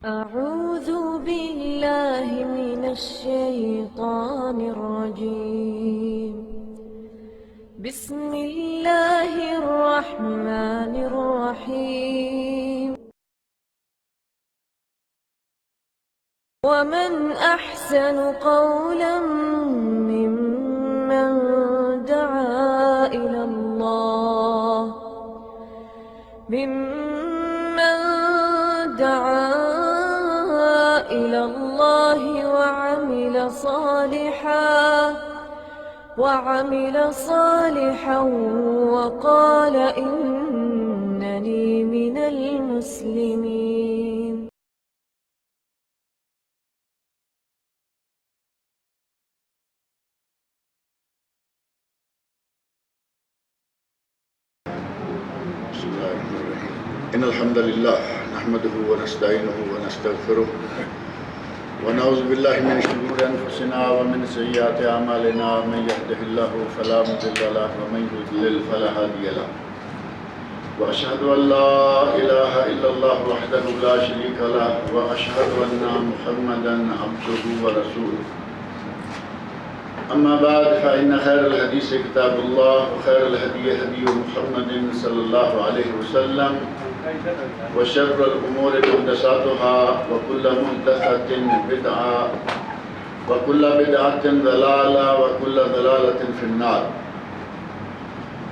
أعوذ بالله من الشيطان الرجيم. بسم الله الرحمن الرحيم. ومن أحسن قولا ممن دعا إلى الله وعمل صالحا وقال إنني من المسلمين. بسم الله الرحمن الرحيم. إن الحمد لله نحمده ونستعينه ونستغفره ونعوذ بالله من شرور أنفسنا ومن سيئات أعمالنا. من يهده الله فلا مضل له ومن يضلل فلا هادي له. وأشهد أن لا إله إلا الله وحده لا شريك له وأشهد أن محمدا عبده ورسوله. أما بعد فإن خير الحديث كتاب الله وخير الهدي هدي محمد صلى الله عليه وسلم وشر الأمور محدثاتها وكل محدثة بدعة وكل بدعة ضلالة وكل ضلالة في النار.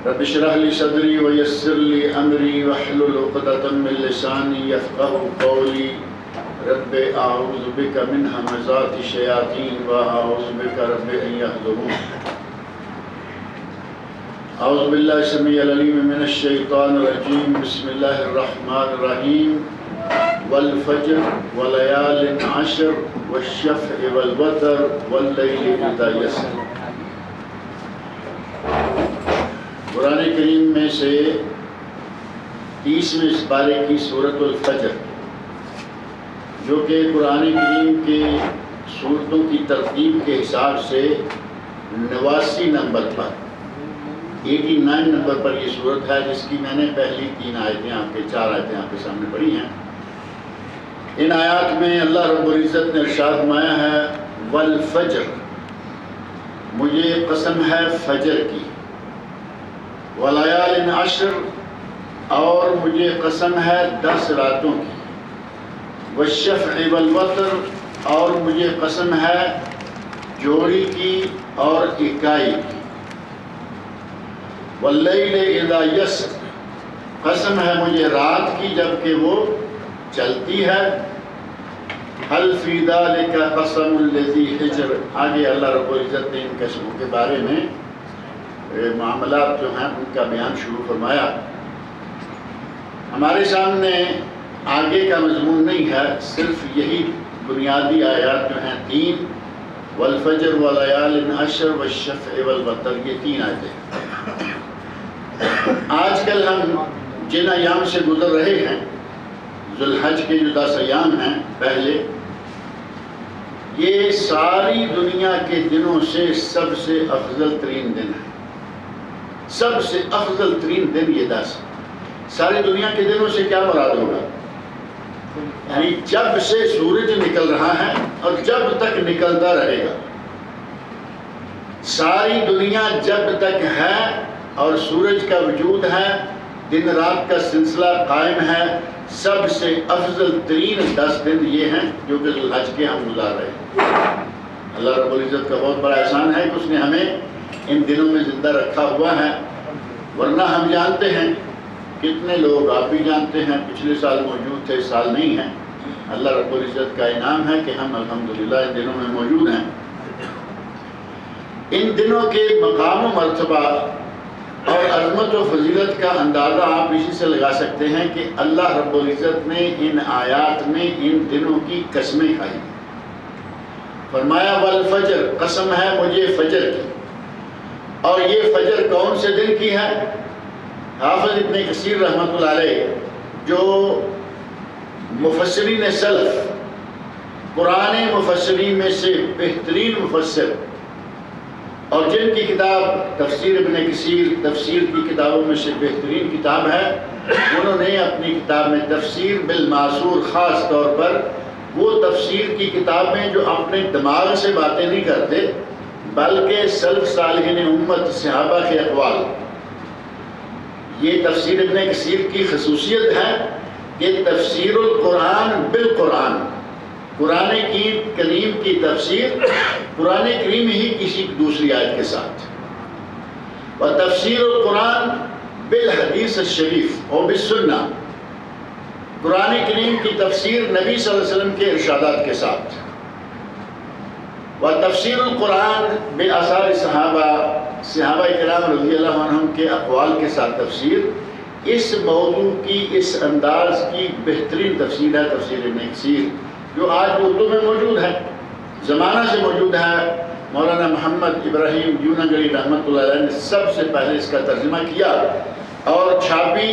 رب اشرح لي صدري ويسر لي أمري واحلل عقدة من لساني يفقهوا قولي. رب اعوذ بک من همزات الشیاطین واعوذ بک رب ان یحضرون. اعوذ باللہ السمیع العلیم من الشیطان الرجیم. بسم اللہ الرحمن الرحیم. والفجر وليال عشر والشفع والوتر واللیل اذا یسر. قرآن کریم میں سے 30ویں سپارے کی سورۃ الفجر، جو کہ قرآن کریم کے سورتوں کی ترتیب کے حساب سے 89 نمبر پر 89 نمبر پر یہ سورت ہے، جس کی میں نے پہلی 4 آیتیں آپ کے سامنے پڑھی ہیں. ان آیات میں اللہ رب العزت نے ارشاد فرمایا ہے والفجر، مجھے قسم ہے فجر کی، ولیال عشر، اور مجھے قسم ہے 10 راتوں کی، والشفع والوتر، اور مجھے قسم ہے جوڑی کی اور اکائی کی، واللیل اذا یسر، قسم ہے مجھے رات کی جبکہ وہ چلتی ہے. هل فی ذلک قسم الذی حجر. آگے اللہ رب العزت نے ان قسموں کے بارے میں معاملات جو ہیں ان کا بیان شروع فرمایا. ہمارے سامنے آگے کا مضمون نہیں ہے، صرف یہی بنیادی آیات جو ہیں 3 والفجر ولیال عشر والشفع والوتر، یہ 3 آیتیں. آج کل ہم جن ایام سے گزر رہے ہیں، ذوالحج کے جو 10 ایام ہیں پہلے، یہ ساری دنیا کے دنوں سے سب سے افضل ترین دن ہے. سب سے افضل ترین دن یہ 10. ساری دنیا کے دنوں سے کیا مراد ہوگا؟ یعنی جب سے سورج نکل رہا ہے اور جب تک نکلتا رہے گا. ساری دنیا جب تک ہے اور سورج کا وجود ہے، دن رات کا سلسلہ قائم ہے، سب سے افضل ترین 10 دن یہ ہیں جو کہ ذوالحج کے ہم گزار رہے ہیں. اللہ رب العزت کا بہت بڑا احسان ہے کہ اس نے ہمیں ان دنوں میں زندہ رکھا ہوا ہے. ورنہ ہم جانتے ہیں کتنے لوگ، آپ بھی جانتے ہیں، پچھلے سال موجود تھے، اس سال نہیں ہیں. اللہ رب العزت کا انعام ہے کہ ہم الحمدللہ ان دنوں میں موجود ہیں. ان دنوں کے مقام و مرتبہ اور عظمت و فضیلت کا اندازہ آپ اسی سے لگا سکتے ہیں کہ اللہ رب العزت نے ان آیات میں ان دنوں کی قسمیں کھائی. فرمایا والفجر، قسم ہے مجھے فجر کی. اور یہ فجر کون سے دن کی ہے؟ حافظ ابن کثیر رحمۃ اللہ علیہ، جو مفسرین سلف، قرآن مفسرین میں سے بہترین مفسر، اور جن کی کتاب تفسیر ابن کثیر تفسیر کی کتابوں میں سے بہترین کتاب ہے، انہوں نے اپنی کتاب میں تفسیر بالمعصور، خاص طور پر وہ تفسیر کی کتاب میں جو اپنے دماغ سے باتیں نہیں کرتے بلکہ سلف صالحین امت صحابہ کے اقوال، یہ تفسیر ابن کثیر کی خصوصیت ہے کہ تفسیر القرآن بالقرآن، قرآن کریم کی تفسیر قرآن کریم ہی کسی دوسری آیت کے ساتھ، اور تفسیر القرآن بالحدیث الشریف اور بالسنہ، قرآن کریم کی تفسیر نبی صلی اللہ علیہ وسلم کے ارشادات کے ساتھ، و تفسیر القرآن بآثار صحابہ کرام رضی اللہ عنہم کے اقوال کے ساتھ تفسیر، اس موضوع کی، اس انداز کی بہترین تفسیر ہے تفسیر ابن کثیر، جو آج اردو میں موجود ہے، زمانہ سے موجود ہے۔ مولانا محمد ابراہیم جونگڑی رحمۃ اللہ علیہ نے سب سے پہلے اس کا ترجمہ کیا اور چھاپی،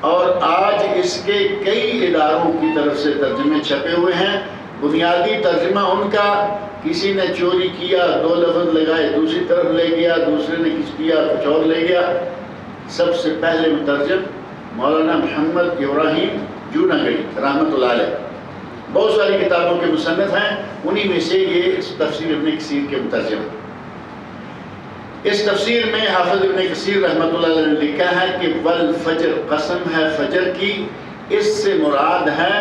اور آج اس کے کئی اداروں کی طرف سے ترجمے چھپے ہوئے ہیں۔ بنیادی ترجمہ ان کا، کسی نے چوری کیا، دو لفظ لگائے دوسری طرف لے گیا، دوسرے نے کچھ کیا کچھ اور لے گیا، سب سے پہلے مترجم مولانا محمد ابراہیم جونگڑی رحمۃ اللہ علیہ، بہت ساری کتابوں کے مصنف ہیں، انہی میں سے یہ اس تفسیر ابن کثیر کے مترجم۔ اس تفسیر میں حافظ ابن کثیر رحمۃ اللہ علیہ نے لکھا ہے کہ والفجر، قسم ہے فجر کی، اس سے مراد ہے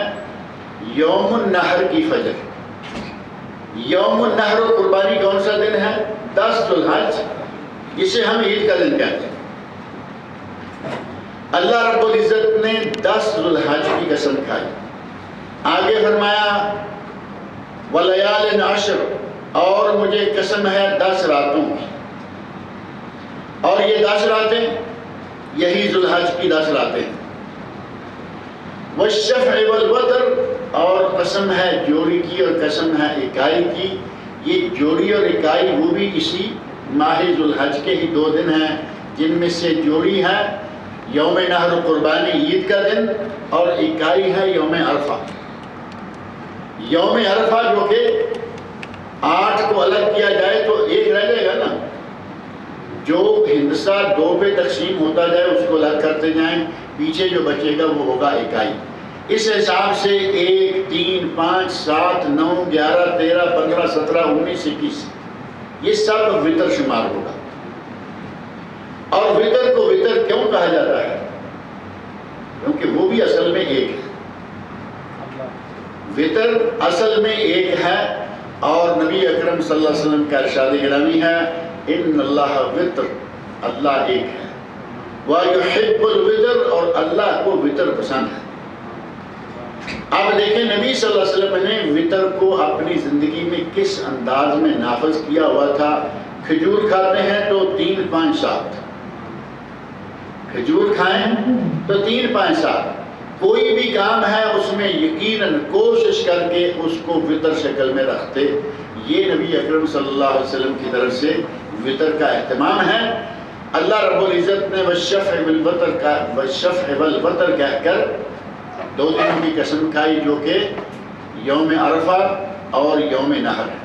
یوم النحر کی فجر۔ یوم النحر و قربانی کون سا دن ہے؟ 10 ذو الحج، جسے ہم عید کا دن کہتے ہیں۔ اللہ رب العزت نے 10 ذو الحج کی قسم کھائی، آگے فرمایا وَلَيَالٍ عَشْرٍ، اور مجھے قسم ہے 10 راتوں کی، اور یہ 10 راتیں یہی ذو الحج کی 10 راتیں ہیں۔ وَالشَّفْعِ وَالْوَتْرِ، اور قسم ہے جوڑی کی اور قسم ہے اکائی کی، یہ جوڑی اور اکائی وہ بھی اسی ماہ ذو الحج کے ہی 2 دن ہیں، جن میں سے جوڑی ہے یوم نحر و قربانی عید کا دن، اور اکائی ہے یوم عرفہ۔ یوم عرفہ جو کہ 8 کو الگ کیا جائے تو 1 رہ جائے گا نا، جو ہندسہ 2 پہ تقسیم ہوتا جائے اس کو الگ کرتے جائیں، پیچھے جو بچے گا وہ ہوگا اکائی۔ اس حساب سے 1 3 5 7 9 11 13 15 17 19 21 یہ سب وتر شمار ہوگا۔ اور وتر کو وتر کیوں کہا جاتا ہے؟ کیونکہ وہ بھی اصل میں ایک ہے، وتر اصل میں ایک ہے، اور نبی اکرم صلی اللہ علیہ وسلم کا ارشاد گرامی ہے ان اللہ وتر، اللہ ایک ہے، وَيُحِبُّ الْوِتْرَ، اور اللہ کو وتر پسند ہے۔ اب دیکھیں نبی صلی اللہ علیہ وسلم نے وتر کو اپنی زندگی میں کس انداز میں نافذ کیا ہوا تھا۔ کھجور کھاتے ہیں تو 3 5 7، کھجور کھائیں تو 3 5 7، کوئی بھی کام ہے اس میں یقیناً کوشش کر کے اس کو وتر شکل میں رکھتے۔ یہ نبی اکرم صلی اللہ علیہ وسلم کی طرف سے وتر کا اہتمام ہے۔ اللہ رب العزت نے والشفع والوتر کہہ کر 2 دنوں کی قسم کھائی، جو کہ یوم عرفہ اور یوم نحر ہے۔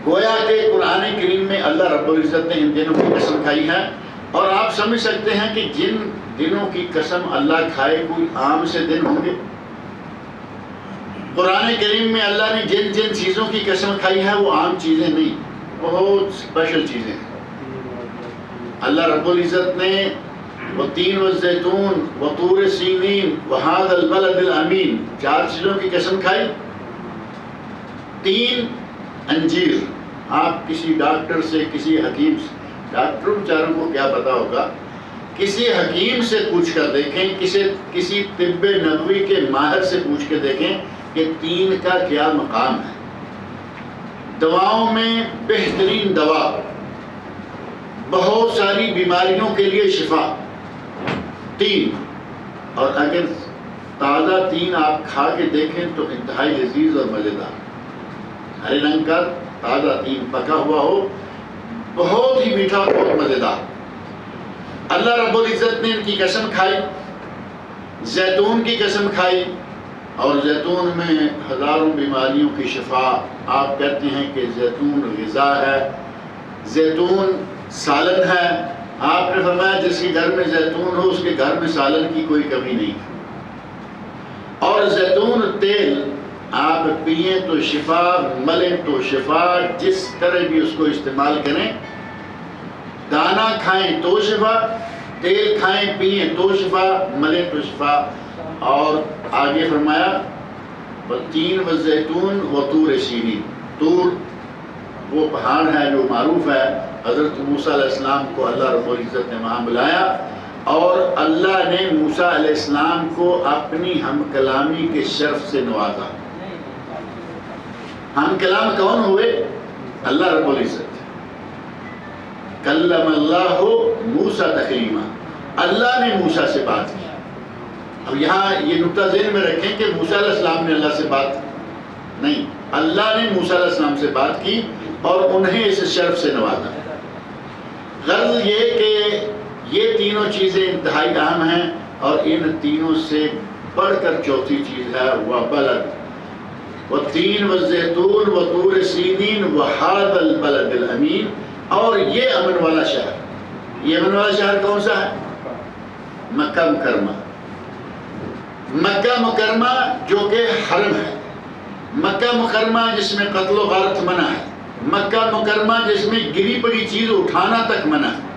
گویا کہ قرآن کریم میں اللہ رب العزت نے ان دنوں کی قسم کھائی ہے، اور آپ سمجھ سکتے ہیں کہ جن دنوں کی قسم اللہ کھائے کوئی عام سے دن ہوں گے؟ قرآن کریم میں اللہ نے جن جن چیزوں کی قسم کھائی ہے وہ عام چیزیں نہیں، بہت اسپیشل چیزیں ہیں۔ اللہ رب العزت نے والتین والزیتون وطور سینین وہذا البلد الامین 4 چیزوں کی قسم کھائی۔ 3 انجیر، آپ کسی ڈاکٹر سے، کسی حکیم سے، ڈاکٹروں بیچاروں کو کیا پتا ہوگا، کسی حکیم سے پوچھ کر دیکھیں، کسی طب نبوی کے ماہر سے پوچھ کے دیکھیں کہ 3 کا کیا مقام ہے۔ دواؤں میں بہترین دوا، بہت ساری بیماریوں کے لیے شفا، 3، اور اگر تازہ 3 آپ کھا کے دیکھیں تو انتہائی لذیذ اور مزیدار، ہرے رنگ کا تازہ 3 پکا ہوا ہو، بہت ہی میٹھا، بہت مزیدار۔ اللہ رب العزت نے ان کی قسم کھائی، زیتون کی قسم کھائی، اور زیتون میں ہزاروں بیماریوں کی شفا۔ آپ کہتے ہیں کہ زیتون غذا ہے، زیتون سالن ہے، آپ نے فرمایا جس کے گھر میں زیتون ہو اس کے گھر میں سالن کی کوئی کمی نہیں. اور زیتون تیل آپ پئیں تو شفا، ملیں تو شفا، جس طرح بھی اس کو استعمال کریں. دانا کھائیں تو شفا، تیل کھائیں پئیں تو شفا، ملیں تو شفا. اور آگے فرمایا والتین والزیتون وطور سینین. طور وہ پہاڑ ہے جو معروف ہے. حضرت موسیٰ علیہ السلام کو اللہ رب العزت نے وہاں بلایا اور اللہ نے موسیٰ علیہ السلام کو اپنی ہم کلامی کے شرف سے نوازا. ہم کلام کون ہوئے؟ اللہ رب العزت. کلم اللہ موسیٰ تکلیما، اللہ نے موسیٰ سے بات کی. اب یہاں یہ نقطہ ذہن میں رکھیں کہ موسیٰ علیہ السلام نے اللہ سے بات نہیں، اللہ نے موسیٰ علیہ السلام سے بات کی اور انہیں اس شرف سے نوازا. غرض یہ کہ یہ تینوں چیزیں انتہائی اہم ہیں اور ان تینوں سے بڑھ کر چوتھی چیز ہے وَبَلَدْ وَالتِّينِ وَالزَّيْتُونِ وَطُورِ سِينِينَ وَهَذَا الْبَلَدِ الْأَمِينَ. اور یہ امن والا شہر، یہ امن والا شہر کون سا ہے؟ مکہ مکرمہ. مکہ مکرمہ جو کہ حرم ہے، مکہ مکرمہ جس میں قتل و غارت منع ہے، مکہ مکرمہ جس میں گری پڑی چیز اٹھانا تک منع ہے.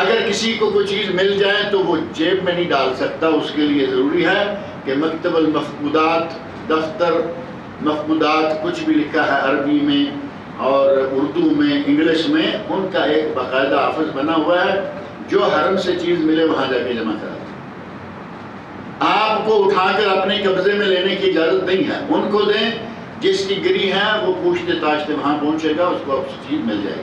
اگر کسی کو کوئی چیز مل جائے تو وہ جیب میں نہیں ڈال سکتا. اس کے لیے ضروری ہے کہ مکتب المفقودات، دفتر مفقودات کچھ بھی لکھا ہے عربی میں اور اردو میں، انگلش میں، ان کا ایک باقاعدہ آفس بنا ہوا ہے. جو حرم سے چیز ملے وہاں جا کے جمع کرا. آپ کو اٹھا کر اپنے قبضے میں لینے کی اجازت نہیں ہے. ان کو دیں، جس کی گری ہے وہ پوچھتے تاچتے وہاں پہنچے گا، اس کو چیز مل جائے گی.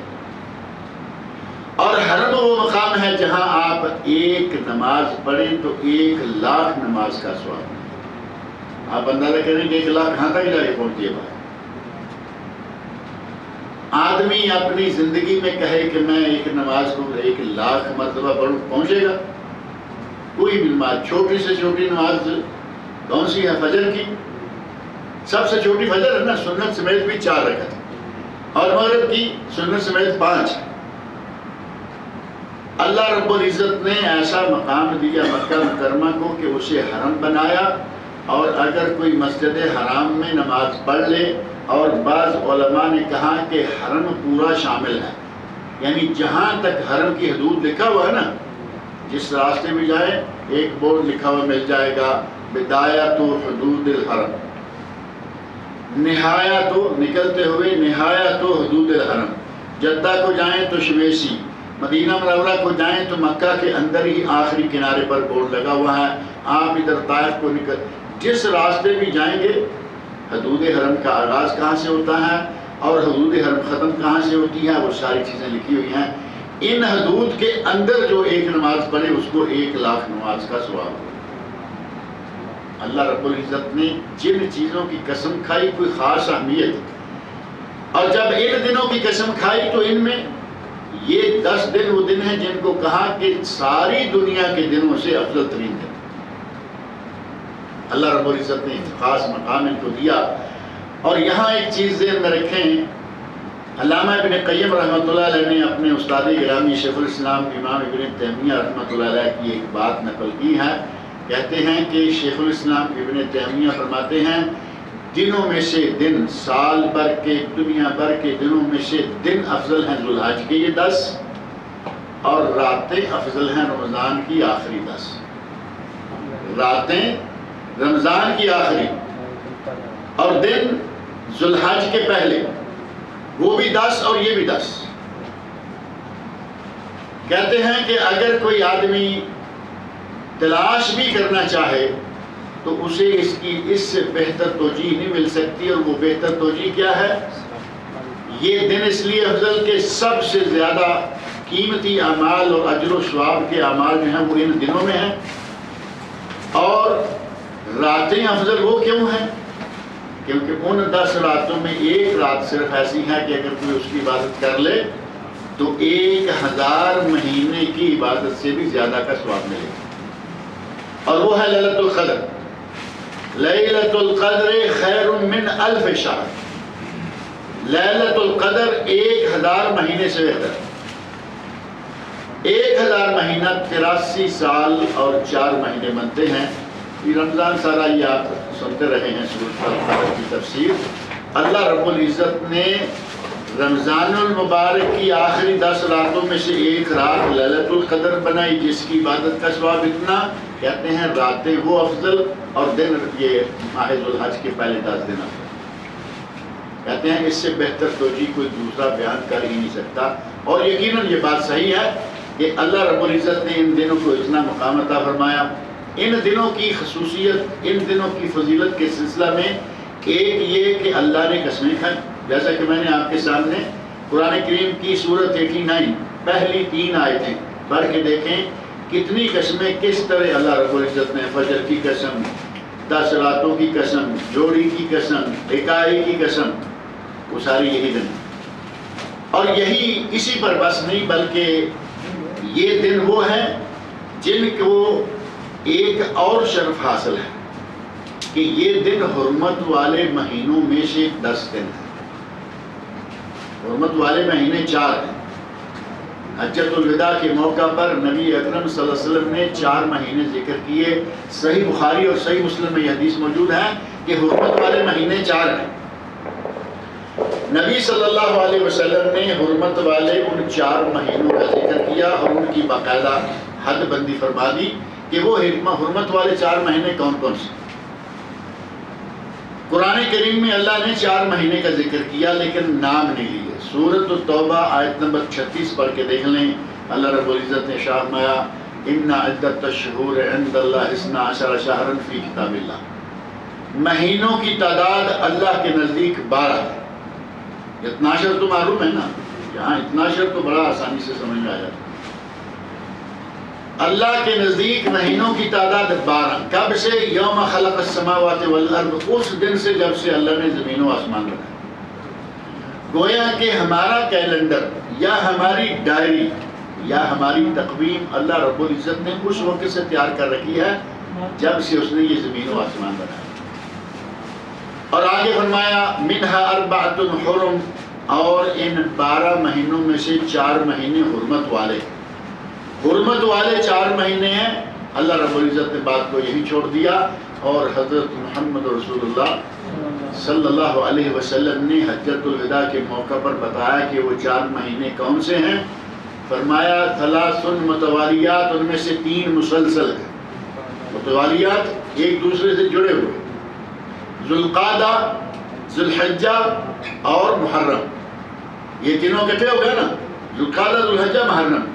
اور حرم وہ مقام ہے جہاں آپ ایک نماز پڑھیں تو 1,00,000 نماز کا ثواب. آپ اندازہ کریں کہ 1,00,000 کہاں تک جا کے پہنچتی ہے بات. آدمی اپنی زندگی میں کہے کہ میں ایک نماز کو 1,00,000 مرتبہ پڑھوں، پہنچے گا؟ کوئی بھی نماز، چھوٹی سے چھوٹی نماز کون سی ہے؟ فجر کی. سب سے چھوٹی فجر ہے نا، سنت سمیت بھی 4 رکعت، اور مغرب کی سنت سمیت 5. اللہ رب العزت نے ایسا مقام دیا مکہ مکرمہ کو کہ اسے حرم بنایا. اور اگر کوئی مسجد حرام میں نماز پڑھ لے، اور بعض علماء نے کہا کہ حرم پورا شامل ہے، یعنی جہاں تک حرم کی حدود لکھا ہوا ہے نا، جس راستے میں جائیں ایک بورڈ لکھا ہوا مل جائے گا بدایت حدود الحرم، نہایت نکلتے ہوئے نہایت حدود الحرم. جدہ کو جائیں تو شمیسی، مدینہ منورہ کو جائیں تو مکہ کے اندر ہی آخری کنارے پر بورڈ لگا ہوا ہے. آپ ادھر طائف کو نکل، جس راستے بھی جائیں گے حدود حرم کا آغاز کہاں سے ہوتا ہے اور حدود حرم ختم کہاں سے ہوتی ہے، وہ ساری چیزیں لکھی ہوئی ہیں. ان حدود کے اندر جو ایک نماز پڑھے اس کو 1,00,000 نماز کا ثواب ہو. اللہ رب العزت نے جن چیزوں کی قسم کھائی کوئی خاص اہمیت، اور جب ان دنوں کی قسم کھائی تو ان میں یہ 10 دن وہ دن ہیں جن کو کہا کہ ساری دنیا کے دنوں سے افضل ترین دن. اللہ رب العزت نے خاص مقام ان کو دیا. اور یہاں ایک چیز ذہن میں رکھیں، علامہ ابن قیم رحمۃ اللہ علیہ نے اپنے استاد گرامی شیخ الاسلام امام ابن تیمیہ رحمۃ اللہ علیہ کی ایک بات نقل کی ہے. کہتے ہیں کہ شیخ الاسلام ابن تیمیہ فرماتے ہیں دنوں میں سے دن، سال بھر کے دنیا بھر کے دنوں میں سے دن افضل ہیں ذوالحج کے یہ 10، اور راتیں افضل ہیں رمضان کی آخری 10. راتیں رمضان کی آخری اور دن ذوالحج کے پہلے، وہ بھی 10 اور یہ بھی 10. کہتے ہیں کہ اگر کوئی آدمی تلاش بھی کرنا چاہے تو اسے اس سے بہتر توجیہ نہیں مل سکتی. اور وہ بہتر توجیہ کیا ہے؟ یہ دن اس لیے افضل کہ سب سے زیادہ قیمتی اعمال اور اجر و ثواب کے اعمال جو ہیں وہ ان دنوں میں ہیں. اور راتیں افضل وہ کیوں ہیں؟ کیونکہ ان 10 راتوں میں ایک رات صرف ایسی ہے کہ اگر کوئی اس کی عبادت کر لے تو 1000 مہینے کی عبادت سے بھی زیادہ کا ثواب ملے گا. اور وہ ہے لیلۃ القدر. لیلۃ القدر خیر من 1000 شہر. لیلۃ القدر 1000 مہینے سے بہتر. 1000 مہینہ 83 سال اور 4 مہینے بنتے ہیں۔ یہ رمضان سارا یہ آپ سنتے رہے ہیں سورۃ القدر کی تفسیر۔ اللہ رب العزت نے رمضان المبارک کی آخری 10 راتوں میں سے ایک رات لیلۃ القدر بنائی، جس کی عبادت کا ثواب اتنا، کہتے ہیں راتیں وہ افضل اور دن یہ ماہ ذوالحج کے پہلے 10 دن افضل، کہتے ہیں اس سے بہتر توجیہ کوئی دوسرا بیان کر ہی نہیں سکتا۔ اور یقیناً یہ بات صحیح ہے کہ اللہ رب العزت نے ان دنوں کو اتنا مقام عطا فرمایا۔ ان دنوں کی خصوصیت، ان دنوں کی فضیلت کے سلسلہ میں ایک یہ کہ اللہ نے قسمیں کھائیں، جیسا کہ میں نے آپ کے سامنے قرآن کریم کی سورۃ 89 پہلی 3 آیتیں پڑھ کے دیکھیں کتنی قسمیں کس طرح اللہ رب العزت نے، فجر کی قسم، 10 راتوں کی قسم، جوڑی کی قسم، اکائی کی قسم، وہ ساری یہی دن۔ اور یہی اسی پر بس نہیں بلکہ یہ دن وہ ہیں جن کو ایک اور شرف حاصل ہے کہ یہ دن حرمت والے مہینوں میں سے 10 دن ہیں۔ حرمت والے مہینے 4 ہیں۔ حجۃ الوداع کے موقع پر نبی اکرم صلی اللہ علیہ وسلم نے 4 مہینے ذکر کیے۔ صحیح بخاری اور صحیح مسلم میں یہ حدیث موجود ہے کہ حرمت والے مہینے 4 ہیں۔ نبی صلی اللہ علیہ وسلم نے حرمت والے ان 4 مہینوں کا ذکر کیا اور ان کی باقاعدہ حد بندی فرما دی کہ وہ حرمت والے 4 مہینے کون کون سے۔ قرآن کریم میں اللہ نے 4 مہینے کا ذکر کیا لیکن نام نہیں لیے۔ سورۃ التوبہ آیت نمبر 36 پڑھ کے دیکھ لیں، اللہ رب العزت نے ارشاد فرمایا ان عدت الشہور عند اللہ 12 شہرا فی کتاب اللہ، مہینوں کی تعداد اللہ کے نزدیک 12 ہے۔ 12 تو معلوم ہے نا، یہاں 12 تو بڑا آسانی سے سمجھ میں آ جاتا ہے۔ اللہ کے نزدیک مہینوں کی تعداد 12، کب سے؟ یوم خلق السماوات والارض، اس دن سے جب سے اللہ نے زمین و آسمان بنایا۔ گویا کہ ہمارا کیلنڈر یا ہماری ڈائری یا ہماری تقویم اللہ رب العزت نے اس وقت سے تیار کر رکھی ہے جب سے اس نے یہ زمین و آسمان بنایا۔ اور آگے فرمایا منہا 4 حرم، اور ان 12 مہینوں میں سے 4 مہینے حرمت والے، حرمت والے 4 مہینے ہیں۔ اللہ رب العزت نے بات کو یہی چھوڑ دیا اور حضرت محمد رسول اللہ صلی اللہ علیہ وسلم نے حجۃ الوداع کے موقع پر بتایا کہ وہ 4 مہینے کون سے ہیں۔ فرمایا 3 متوالیات، ان میں سے 3 مسلسل ہیں۔ متوالیات ایک دوسرے سے جڑے ہوئے، ذوالقعدہ، ذوالحجہ اور محرم، یہ تینوں اکٹھے ہو گئے نا، ذوالقعدہ، ذوالحجہ، محرم۔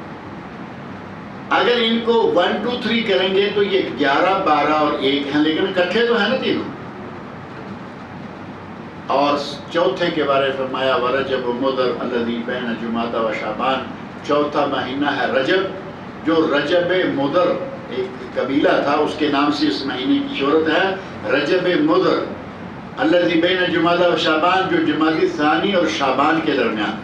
اگر ان کو 1 2 3 کریں گے تو یہ 11 12 اور 1 ہیں، لیکن اکٹھے تو ہیں نا تینوں۔ اور چوتھے کے بارے فرمایا ورجب مضر الذی بین جمادی و شعبان، چوتھا مہینہ ہے رجب، جو رجب مضر ایک قبیلہ تھا اس کے نام سے اس مہینے کی شہرت ہے، رجب مضر الذی بین جمادی و شعبان، جو جمادی ثانی اور شعبان کے درمیان۔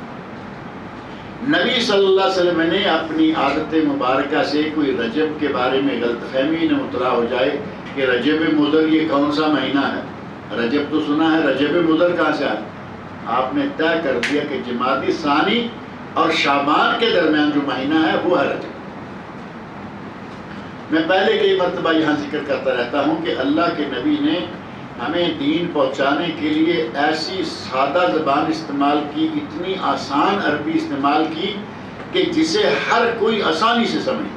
نبی صلی اللہ علیہ وسلم نے اپنی عادت مبارکہ سے کوئی رجب کے بارے میں غلط فہمی نہ مطلع ہو جائے کہ رجب مضر یہ کون سا مہینہ ہے، رجب تو سنا ہے، رجب مضر کہاں سے آیا؟ آپ نے طے کر دیا کہ جمادی ثانی اور شعبان کے درمیان جو مہینہ ہے وہ ہے رجب۔ میں پہلے کئی مرتبہ یہاں ذکر کرتا رہتا ہوں کہ اللہ کے نبی نے ہمیں دین پہنچانے کے لیے ایسی سادہ زبان استعمال کی، اتنی آسان عربی استعمال کی کہ جسے ہر کوئی آسانی سے سمجھے۔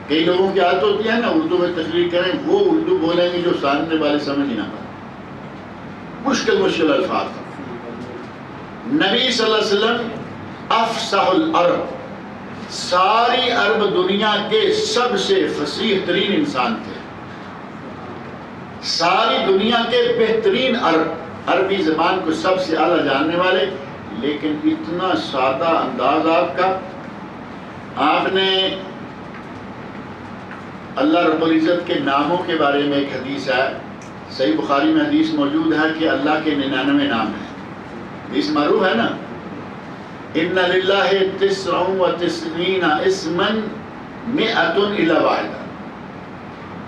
کئی لوگوں کی عادت ہوتی ہے نا اردو میں تقریر کریں، وہ اردو بولیں گے جو سامنے والے سمجھ ہی نہ پائے، مشکل الفاظ۔ نبی صلی اللہ علیہ وسلم افصح العرب، ساری عرب دنیا کے سب سے فصیح ترین انسان تھے، ساری دنیا کے بہترین عربی زبان کو سب سے اعلیٰ جاننے والے، لیکن اتنا سادہ انداز آپ کا۔ آپ نے اللہ رب العزت کے ناموں کے بارے میں ایک حدیث ہے، صحیح بخاری میں حدیث موجود ہے کہ اللہ کے 99 نام ہیں، حدیث معروف ہے نا، ان للہ 99 اسما 100 الا واحدہ،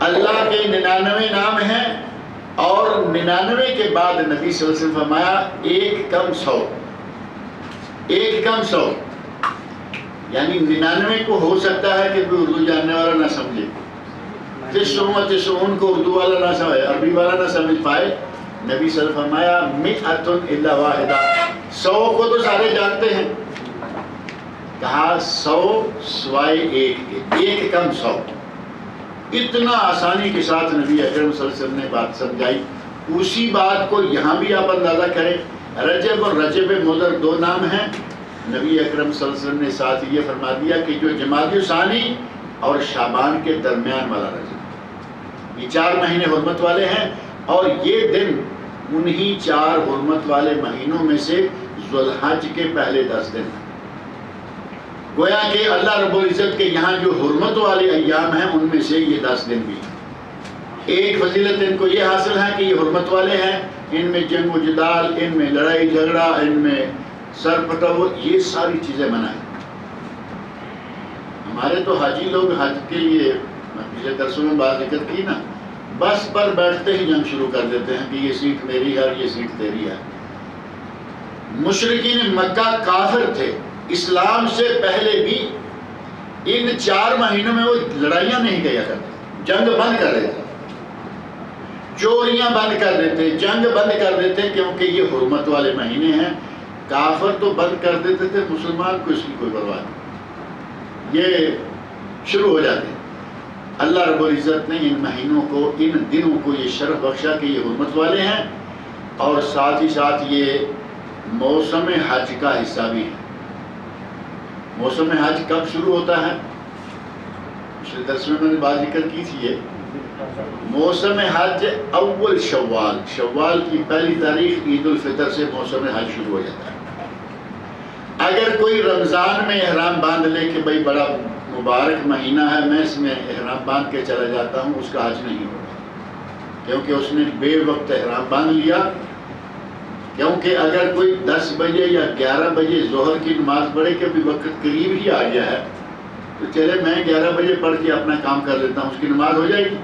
اللہ کے 99 نام ہیں اور 99 کے بعد نبی صلی اللہ علیہ وسلم فرمایا ایک کم 100، ایک کم 100۔ یعنی 99 کو ہو سکتا ہے کہ کوئی اردو جاننے والا نہ سمجھے، 99 کو اردو والا نہ سمجھے، عربی والا نہ سمجھ پائے۔ نبی صلی اللہ علیہ وسلم فرمایا 100 الا واحدہ، 100 کو تو سارے جانتے ہیں، کہا 100 سوائے ایک کے، ایک کم 100۔ اتنا آسانی کے ساتھ نبی اکرم صلی اللہ علیہ وسلم نے بات سمجھائی۔ اسی بات کو یہاں بھی آپ اندازہ کریں، رجب اور رجب مضر 2 نام ہیں، نبی اکرم صلی اللہ علیہ وسلم نے ساتھ یہ فرما دیا کہ جو جمادی ثانی اور شعبان کے درمیان والا رجب، یہ 4 مہینے حرمت والے ہیں، اور یہ دن انہی 4 حرمت والے مہینوں میں سے ذوالحج کے پہلے 10 دن ہیں۔ گویا کہ اللہ رب العزت کے یہاں جو حرمت والے ایام ہیں ان میں سے یہ 10 دن بھی ہیں۔ ایک فضیلت ان کو یہ حاصل ہے کہ یہ حرمت والے ہیں، ان میں جنگ و جدال، ان میں لڑائی جھگڑا، ان میں سر پٹاؤ، یہ ساری چیزیں منع ہیں۔ ہمارے تو حاجی لوگ حج کے لیے، میں پچھلے درسوں میں بات ذکر کی نا، بس پر بیٹھتے ہی جنگ شروع کر دیتے ہیں کہ یہ سیٹ میری ہے اور یہ سیٹ تیری ہے۔ مشرکین مکہ کافر تھے، اسلام سے پہلے بھی ان 4 مہینوں میں وہ لڑائیاں نہیں کیا کرتے، جنگ بند کر دیتے، چوریاں بند کر دیتے، جنگ بند کر دیتے، کیونکہ یہ حرمت والے مہینے ہیں۔ کافر تو بند کر دیتے تھے، مسلمان کو اس کی کوئی پرواہ نہیں، یہ شروع ہو جاتے ہیں۔ اللہ رب العزت نے ان مہینوں کو، ان دنوں کو یہ شرف بخشا کہ یہ حرمت والے ہیں، اور ساتھ ہی ساتھ یہ موسم حج کا حصہ بھی ہے۔ موسم حج کب شروع ہوتا ہے؟ پچھلے درس میں نے بات ذکر کی تھی، یہ موسم حج اول شوال، شوال کی پہلی تاریخ عید الفطر سے موسم حج شروع ہو جاتا ہے۔ اگر کوئی رمضان میں احرام باندھ لے کہ بھئی بڑا مبارک مہینہ ہے، میں اس میں احرام باندھ کے چلا جاتا ہوں، اس کا حج نہیں ہوگا، کیونکہ اس نے بے وقت احرام باندھ لیا۔ کیونکہ اگر کوئی 10 بجے یا 11 بجے ظہر کی نماز پڑھے کہ ابھی وقت قریب ہی آ گیا ہے، تو چلے میں 11 بجے پڑھ کے اپنا کام کر لیتا ہوں، اس کی نماز ہو جائے گی؟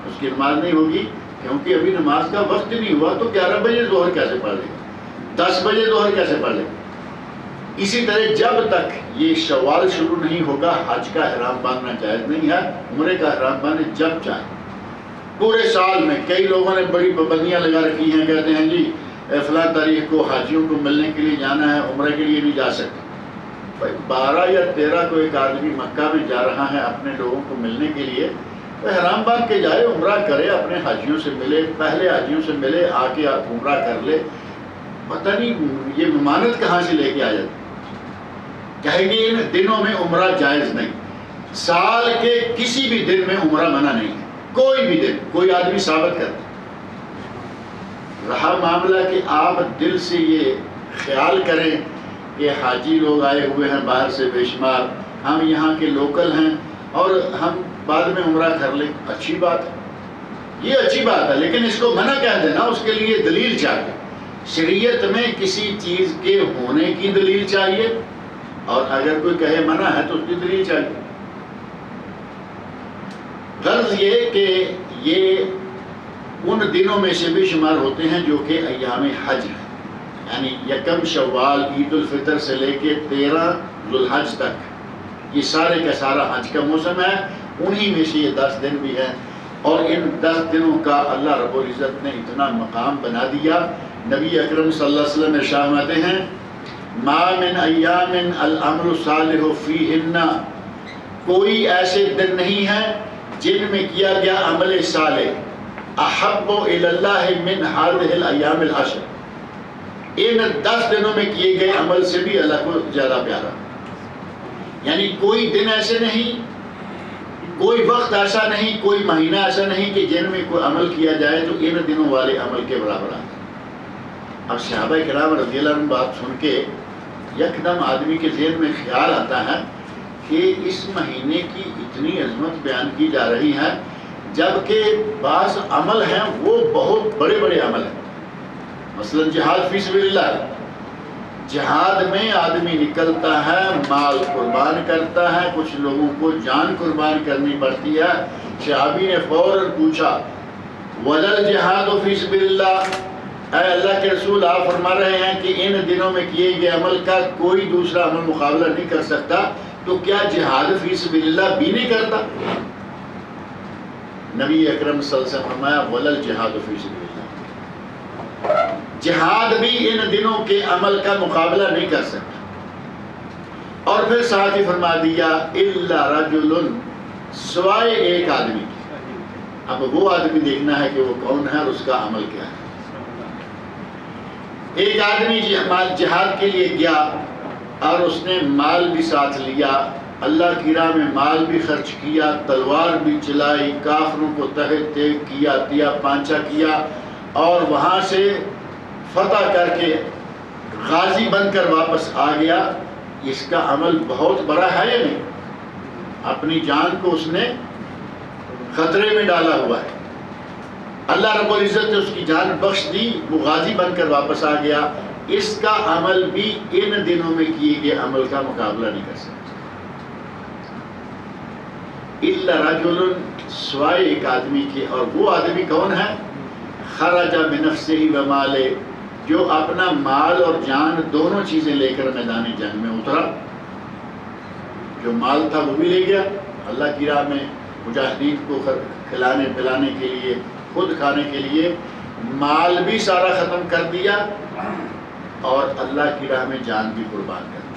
اس کی نماز نہیں ہوگی، کیونکہ ابھی نماز کا وقت نہیں ہوا، تو 11 بجے ظہر کیسے پڑھ لے گا، 10 بجے ظہر کیسے پڑھ لے گا؟ اسی طرح جب تک یہ شوال شروع نہیں ہوگا، حج کا احرام باندھنا جائز نہیں ہے۔ عمرے کا احرام باندھے جب چاہے، پورے سال میں۔ کئی لوگوں نے بڑی پابندیاں لگا رکھی ہیں، کہتے ہیں جی فلاں تاریخ کو حاجیوں کو ملنے کے لیے جانا ہے، عمرے کے لیے نہیں جا سکتے۔ بھائی 12 یا 13 کو ایک آدمی مکہ میں جا رہا ہے اپنے لوگوں کو ملنے کے لیے، وہ احرام باندھ کے جائے، عمرہ کرے، اپنے حاجیوں سے ملے، پہلے حاجیوں سے ملے، آ کے عمرہ کر لے۔ پتہ نہیں یہ ممانت کہاں سے لے کے آ جاتی، کہے گی ان دنوں میں عمرہ جائز نہیں۔ سال کے کسی بھی دن میں عمرہ منع نہیں ہے، کوئی بھی دن، کوئی آدمی ثابت کرتا۔ رہا معاملہ کہ آپ دل سے یہ خیال کریں کہ حاجی لوگ آئے ہوئے ہیں باہر سے بے شمار، ہم یہاں کے لوکل ہیں اور ہم بعد میں عمرہ کر لیں، اچھی بات ہے، یہ اچھی بات ہے، لیکن اس کو منع کہہ دینا، اس کے لیے دلیل چاہیے۔ شریعت میں کسی چیز کے ہونے کی دلیل چاہیے، اور اگر کوئی کہے منع ہے تو اس کی دلیل چاہیے۔ غرض یہ کہ یہ ان دنوں میں سے بھی شمار ہوتے ہیں جو کہ ایام حج ہیں، یعنی 1 شوال عید الفطر سے لے کے 13 ذوالحج تک، یہ سارے کا سارا حج کا موسم ہے۔ انہی میں سے یہ 10 دن بھی ہیں، اور ان 10 دنوں کا اللہ رب العزت نے اتنا مقام بنا دیا۔ نبی اکرم صلی اللہ علیہ وسلم ارشاد فرماتے ہیں ما من ایام الامر الصالح فیہن، کوئی ایسے دن نہیں ہیں جن میں کیا گیا عمل صالح احب الی اللہ من هذه الایام العشر، ان 10 دنوں میں کیے گئے عمل سے بھی اللہ کو زیادہ پیارا۔ یعنی کوئی دن ایسے نہیں، کوئی وقت ایسا نہیں، کوئی مہینہ ایسا نہیں کہ جن میں کوئی عمل کیا جائے تو ان دنوں والے عمل کے برابر آتا۔ اب صحابہ کرام رضی اللہ عنہ بات سن کے یکدم آدمی کے ذہن میں خیال آتا ہے کہ اس مہینے کی اتنی عظمت بیان کی جا رہی ہے، جبکہ بعض عمل ہیں وہ بہت بڑے بڑے عمل ہیں۔ مثلا جہاد فی سبیل اللہ، جہاد میں آدمی نکلتا ہے، مال قربان کرتا ہے، کچھ لوگوں کو جان قربان کرنی پڑتی ہے۔ صحابی نے فوراً پوچھا وَلَا الْجِهَادُ فِي سَبِيلِ اللَّهِ، اے اللہ کے رسول آپ فرما رہے ہیں کہ ان دنوں میں کیے گئے عمل کا کوئی دوسرا عمل مقابلہ نہیں کر سکتا، تو کیا جہاد فی سبیل اللہ بھی نہیں کرتا؟ نبی اکرم صلی اللہ علیہ وسلم فرمایا ولل جہاد فی سبیل اللہ، جہاد بھی ان دنوں کے عمل کا مقابلہ نہیں کر سکتا۔ اور پھر ساتھ ہی فرما دیا الا رجل، سوائے ایک آدمی۔ اب وہ آدمی دیکھنا ہے کہ وہ کون ہے اور اس کا عمل کیا ہے۔ ایک آدمی جہاد کے لیے گیا اور اس نے مال بھی ساتھ لیا، اللہ کی راہ میں مال بھی خرچ کیا، تلوار بھی چلائی، کافروں کو تحت کیا، تیا پانچا کیا، اور وہاں سے فتح کر کے غازی بن کر واپس آ گیا۔ اس کا عمل بہت بڑا ہے یا نہیں؟ اپنی جان کو اس نے خطرے میں ڈالا ہوا ہے، اللہ رب العزت نے اس کی جان بخش دی، وہ غازی بن کر واپس آ گیا۔ اس کا عمل بھی ان دنوں میں کیے گئے عمل کا مقابلہ نہیں کر سکتا۔ الا رجل، سوائے ایک آدمی کے، اور وہ آدمی کون ہے؟ خرج بنفسہ و مالہ، جو اپنا مال اور جان دونوں چیزیں لے کر میدان جنگ میں اترا۔ جو مال تھا وہ بھی لے گیا اللہ کی راہ میں مجاہدین کو کھلانے پلانے کے لیے، خود کھانے کے لیے، مال بھی سارا ختم کر دیا اور اللہ کی راہ میں جان بھی قربان کر دی۔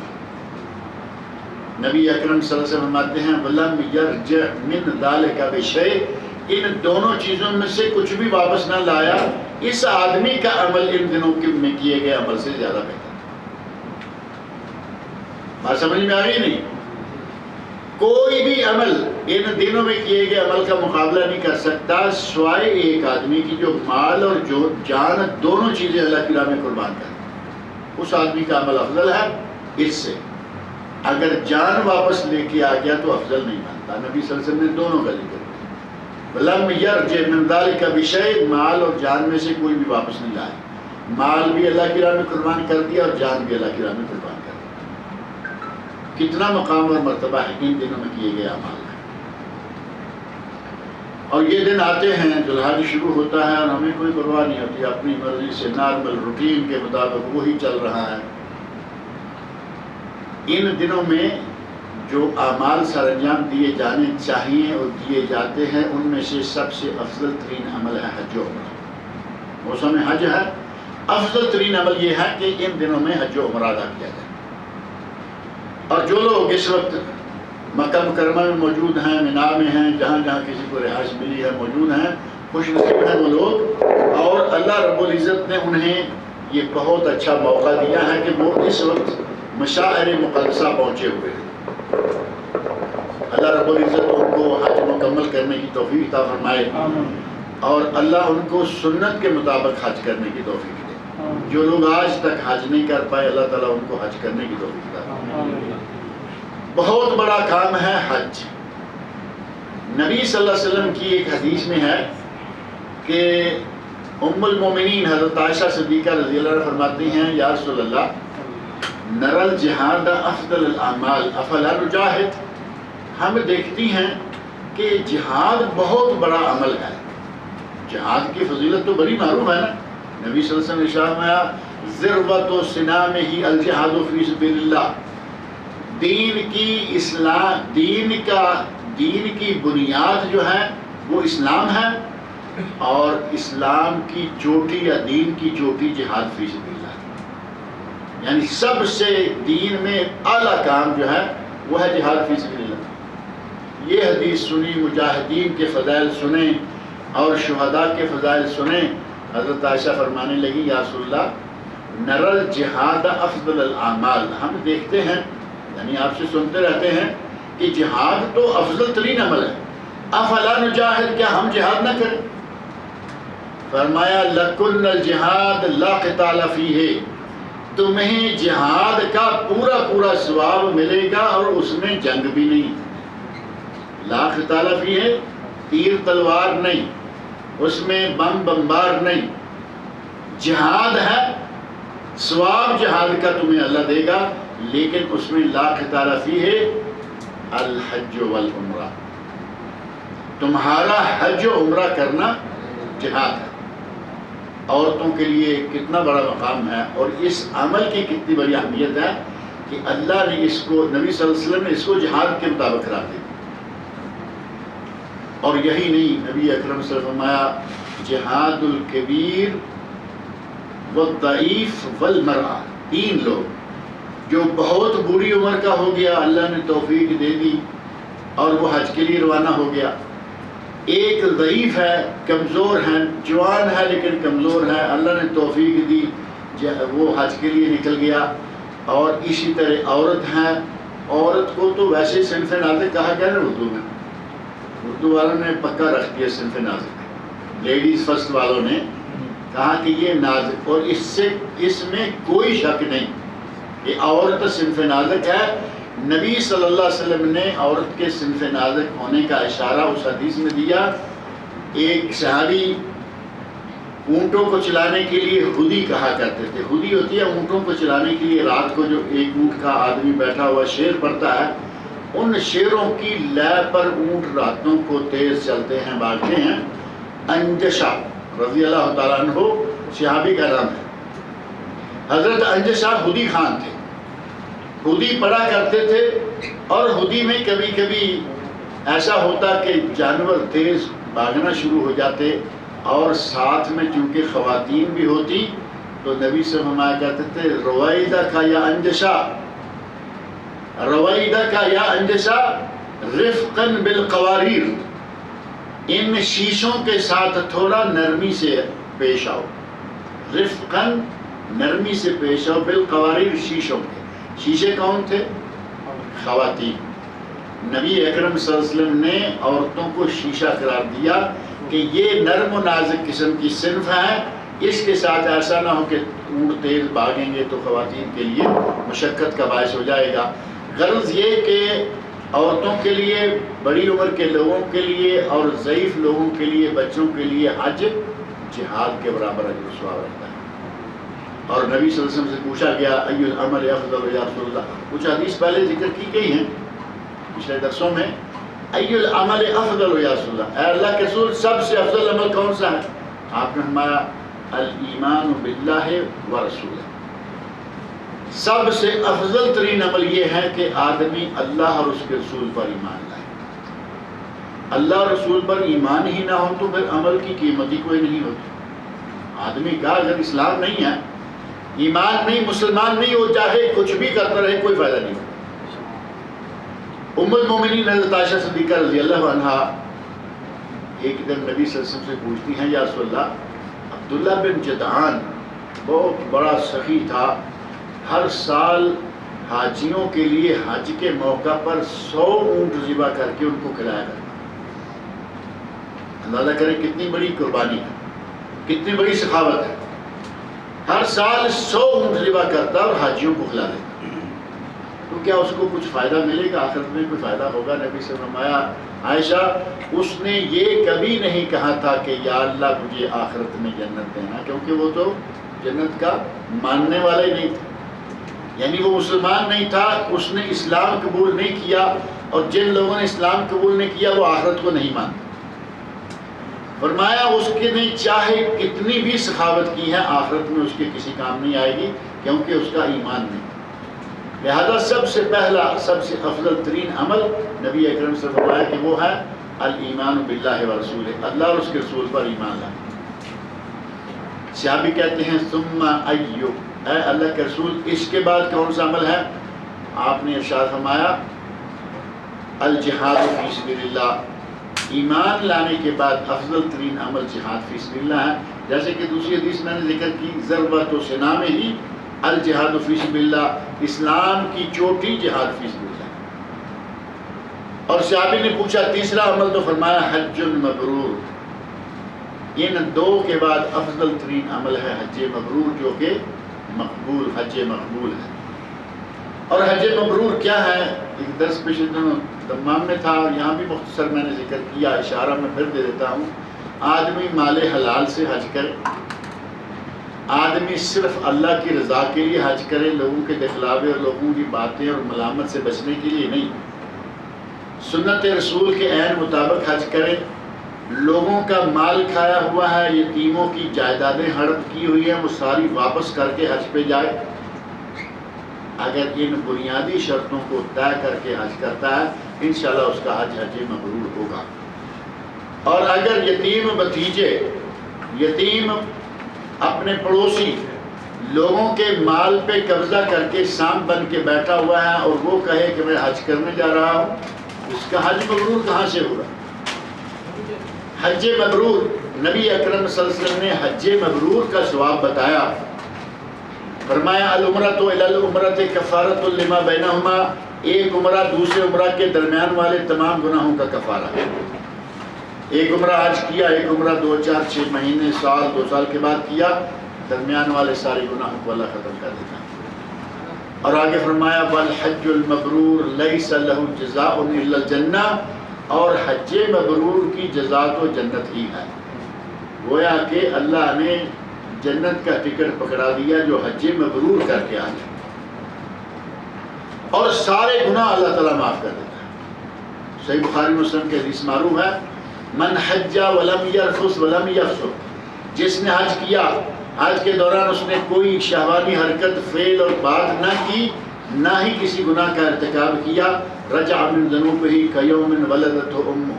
نبی اکرم صلی اللہ علیہ وسلم فرماتے ہیں وَلَمْ يَرْجِعْ مِنْ ذَلِكَ بِشَيْءٍ، ان دونوں چیزوں میں سے کچھ بھی واپس نہ لایا، اس آدمی کا عمل ان دنوں میں کیے گئے عمل سے زیادہ بہتر۔ بات سمجھ میں آ گئی نہیں؟ کوئی بھی عمل ان دنوں میں کیے گئے عمل کا مقابلہ نہیں کر سکتا سوائے ایک آدمی کی جو مال اور جو جان دونوں چیزیں اللہ کی راہ میں قربان کر، اس آدمی کا عمل افضل ہے اس سے۔ اگر جان واپس لے کے آ گیا تو افضل نہیں بنتا۔ نبی صلی اللہ علیہ وسلم نے دونوں کا ذکر کیا، لم یرجع من ذلک بشیء، مال اور جان میں سے کوئی بھی واپس نہیں لائے، مال بھی اللہ کی راہ میں قربان کر دیا اور جان بھی اللہ کی راہ میں قربان کر دیا۔ کتنا مقام اور مرتبہ ہے ان دنوں میں کیے گئے اعمال کا۔ اور یہ دن آتے ہیں، ذوالحج شروع ہوتا ہے اور ہمیں کوئی پرواہ نہیں ہوتی، اپنی مرضی سے نارمل روٹین کے مطابق وہی چل رہا ہے۔ ان دنوں میں جو اعمال سر انجام دیے جانے چاہیے اور دیے جاتے ہیں، ان میں سے سب سے افضل ترین عمل ہے حج و عمرہ۔ موسم حج ہے، افضل ترین عمل یہ ہے کہ ان دنوں میں حج و عمرہ ادا کیا جائے۔ اور جو لوگ اس وقت مکہ مکرمہ میں موجود ہیں، مینا میں ہیں، جہاں جہاں کسی کو رہائش ملی ہے موجود ہیں، خوش نصیب ہیں وہ لوگ، اور اللہ رب العزت نے انہیں یہ بہت اچھا موقع دیا ہے کہ وہ اس وقت مشاعر مقدسہ پہنچے ہوئے ہیں۔ اللہ رب العزت ان کو حج مکمل کرنے کی توفیق عطا فرمائے، اور اللہ ان کو سنت کے مطابق حج کرنے کی توفیق دے۔ جو لوگ آج تک حج نہیں کر پائے، اللہ تعالیٰ ان کو حج کرنے کی توفیق عطا فرمائے۔ بہت بڑا کام ہے حج۔ نبی صلی اللہ علیہ وسلم کی ایک حدیث میں ہے کہ ام المومنین حضرت عائشہ صدیقہ رضی اللہ عنہا فرماتی ہیں یا رسول اللہ نرى الجہاد افضل الاعمال افلا نجاہد، ہم دیکھتی ہیں کہ جہاد بہت بڑا عمل ہے، جہاد کی فضیلت تو بڑی معروف ہے نا۔ نبی صلی اللہ علیہ وسلم نے ارشاد فرمایا ذروۃ سنامہ الجہاد فی سبیل اللہ، دین کی بنیاد جو ہے وہ اسلام ہے، اور اسلام کی چوٹی یا دین کی چوٹی جہاد فی سبیل اللہ، یعنی سب سے دین میں اعلیٰ کام جو ہے وہ ہے جہاد فی سبیل اللہ۔ یہ حدیث سنی، مجاہدین کے فضائل سنیں اور شہداء کے فضائل سنیں، حضرت عائشہ فرمانے لگی یا رسول اللہ نرى الجہاد افضل الاعمال، ہم دیکھتے ہیں، یعنی آپ سے سنتے رہتے ہیں کہ جہاد تو افضل ترین عمل ہے، افلا نجاہد، کیا ہم جہاد نہ کریں؟ فرمایا لکن الجہاد لا قتال فیہ، تمہیں جہاد کا پورا پورا ثواب ملے گا اور اس میں جنگ بھی نہیں، لا قتال فیہ، تیر تلوار نہیں، اس میں بم بمبار نہیں، جہاد ہے، ثواب جہاد کا تمہیں اللہ دے گا، لیکن اس میں لا قتال فیہ الحج والعمرہ، تمہارا حج و عمرہ کرنا جہاد ہے۔ عورتوں کے لیے کتنا بڑا مقام ہے اور اس عمل کی کتنی بڑی اہمیت ہے کہ اللہ نے اس کو، نبی صلی اللہ علیہ وسلم نے اس کو جہاد کے مطابق قرار دیا۔ اور یہی نہیں، نبی اکرم صلی اللہ علیہ وسلم فرمایا جہاد الکبیر والضعیف والمرأة، تین لوگ جو بہت بری عمر کا ہو گیا، اللہ نے توفیق دے دی اور وہ حج کے لیے روانہ ہو گیا، ایک ضعیف ہے، کمزور ہے، جوان ہے لیکن کمزور ہے، اللہ نے توفیق دی وہ حج کے لیے نکل گیا، اور اسی طرح عورت ہے، عورت کو تو ویسے صنف نازک کہا گیا نا اردو میں، اردو والوں نے پکا رکھ دیا صنف نازک، لیڈیز فرسٹ والوں نے کہا کہ یہ نازک، اور اس میں کوئی شک نہیں کہ عورت صنف نازک ہے۔ نبی صلی اللہ علیہ وسلم نے عورت کے صنف نازک ہونے کا اشارہ اس حدیث میں دیا۔ ایک صحابی اونٹوں کو چلانے کے لیے ہدی کہا کرتے تھے، ہدی ہوتی ہے اونٹوں کو چلانے کے لیے، رات کو جو ایک اونٹ کا آدمی بیٹھا ہوا شیر پڑتا ہے، ان شیروں کی لے پر اونٹ راتوں کو تیز چلتے ہیں، بھاگتے ہیں۔ انجشہ رضی اللہ تعالیٰ عنہ صحابی کا نام ہے، حضرت انجشہ ہدی خان تھے، ہدی پڑھا کرتے تھے، اور ہدی میں کبھی کبھی ایسا ہوتا کہ جانور تیز بھاگنا شروع ہو جاتے، اور ساتھ میں چونکہ خواتین بھی ہوتی تو نبی سے فرمایا کرتے تھے رویدہ کا یا انجشہ، رویدہ کا یا انجشہ رفقاً بالقواریر، ان شیشوں کے ساتھ تھوڑا نرمی سے پیش آؤ، رفقاً نرمی سے پیش آؤ، بالقواریر شیشوں کے، شیشے کون تھے؟ خواتین۔ نبی اکرم صلی اللہ علیہ وسلم نے عورتوں کو شیشہ قرار دیا کہ یہ نرم و نازک قسم کی صنف ہے، اس کے ساتھ ایسا نہ ہو کہ اونٹ تیز بھاگیں گے تو خواتین کے لیے مشقت کا باعث ہو جائے گا۔ غرض یہ کہ عورتوں کے لیے، بڑی عمر کے لوگوں کے لیے اور ضعیف لوگوں کے لیے، بچوں کے لیے حج جہاد کے برابر اجر و ثواب رہتا ہے۔ اور نبی صلی اللہ علیہ وسلم سے پوچھا گیا ای العمل افضل یا رسول اللہ، کچھ حدیث پہلے ذکر کی گئی ہیں پچھلے درسوں میں، ای العمل افضل یا رسول اللہ، اے اللہ کے رسول سب سے افضل عمل کون سا ہے؟ آپ نے فرمایا الایمان باللہ ورسولہ، سب سے افضل ترین عمل یہ ہے کہ آدمی اللہ اور اس کے رسول پر ایمان لائے۔ اللہ اور رسول پر ایمان ہی نہ ہو تو پھر عمل کی قیمت ہی کوئی نہیں ہوتی۔ آدمی کا اگر اسلام نہیں ہے، ایمان نہیں، مسلمان نہیں ہو، چاہے کچھ بھی کرتا رہے کوئی فائدہ نہیں ہوتا۔ ام المومنین حضرت عائشہ صدیقہ رضی اللہ عنہا ایک دن نبی صلی اللہ علیہ وسلم سے پوچھتی ہیں یا رسول اللہ، عبداللہ بن جدعان بہت بڑا سخی تھا، ہر سال حاجیوں کے لیے حج کے موقع پر 100 اونٹ ذبح کر کے ان کو کھلایا کرتا۔ اندازہ کریں کتنی بڑی قربانی ہے، کتنی بڑی سخاوت ہے، ہر سال 100 اونٹ ذبح کرتا اور حاجیوں کو کھلا دیتا۔ تو کیا اس کو کچھ فائدہ ملے گا؟ آخرت میں کوئی فائدہ ہوگا؟ نبی سے فرمایا عائشہ اس نے یہ کبھی نہیں کہا تھا کہ یا اللہ مجھے آخرت میں جنت دینا، کیونکہ وہ تو جنت کا ماننے والا ہی نہیں تھا، یعنی وہ مسلمان نہیں تھا، اس نے اسلام قبول نہیں کیا، اور جن لوگوں نے اسلام قبول نہیں کیا وہ آخرت کو نہیں مانتے۔ فرمایا اس کے نے چاہے کتنی بھی سخاوت کی ہے آخرت میں اس کے کسی کام نہیں آئے گی، کیونکہ اس کا ایمان نہیں۔ لہذا سب سے پہلا، سب سے افضل ترین عمل نبی اکرم صلی اللہ علیہ وسلم نے فرمایا کہ وہ ہے الایمان باللہ ورسولہ، اللہ اور اس کے رسول پر ایمان لانا۔ صحابی کہتے ہیں ثم ایو، اے اللہ کے رسول اس کے بعد کون سا عمل ہے؟ آپ نے ارشاد فرمایا الجہاد فی سبیل اللہ، ایمان لانے کے بعد افضل ترین عمل جہاد فی سبیل اللہ ہے۔ جیسے کہ دوسری حدیث میں نے ذکر کی ضربۃ و سنا میں ہی الجہاد فی سبیل اللہ، اسلام کی چوٹی جہاد فی سبیل اللہ۔ اور صحابی نے پوچھا تیسرا عمل، تو فرمایا حج مبرور، ان دو کے بعد افضل ترین عمل ہے حج مبرور، جو کہ مقبول، حج مقبول ہے۔ اور حج مبرور کیا ہے؟ ایک درس پچھلے دنوں دمام میں تھا اور یہاں بھی مختصر میں نے ذکر کیا، اشارہ میں پھر دے دیتا ہوں۔ آدمی مال حلال سے حج کرے، آدمی صرف اللہ کی رضا کے لیے حج کرے، لوگوں کے دکھلاوے اور لوگوں کی باتیں اور ملامت سے بچنے کے لیے نہیں، سنت رسول کے عین مطابق حج کرے، لوگوں کا مال کھایا ہوا ہے، یتیموں کی جائیدادیں ہڑپ کی ہوئی ہیں، وہ ساری واپس کر کے حج پہ جائے۔ اگر ان بنیادی شرطوں کو طے کر کے حج کرتا ہے انشاءاللہ اس کا حج حج مبرور ہوگا۔ اور اگر یتیم بھتیجے، یتیم اپنے پڑوسی لوگوں کے مال پہ قبضہ کر کے سانپ بن کے بیٹھا ہوا ہے اور وہ کہے کہ میں حج کرنے جا رہا ہوں، اس کا حج مبرور کہاں سے ہوگا؟ حج مبرور، نبی اکرم صلی اللہ علیہ وسلم نے حج مبرور کا ثواب بتایا، فرمایا العمرۃ الی العمرۃ کفارۃ لما بینہما، ایک عمرہ دوسرے عمرہ کے درمیان والے تمام گناہوں کا کفارہ ہے۔ ایک عمرہ حج کیا، ایک عمرہ 2 4 6 مہینے سال 2 سال کے بعد کیا، درمیان والے سارے گناہوں کو اللہ ختم کر دیتا ہے۔ اور آگے فرمایا والحج المبرور لیس لہ جزاء الا الجنہ، اور حج مبرور کی جزا تو جنت ہی ہے۔ گویا کہ اللہ نے جنت کا ٹکٹ پکڑا دیا جو حج مبرور کر کے آ جائے، اور سارے گناہ اللہ تعالیٰ معاف کر دیتا ہے۔ صحیح بخاری مسلم کے حدیث معروف ہے من حج ولم یرفث ولم یفسق، جس نے حج کیا، حج کے دوران اس نے کوئی شہوانی حرکت، فعل اور بات نہ کی، نہ ہی کسی گناہ کا ارتکاب کیا، رجع من ذنوبہ کیوم ولدتہ امہ،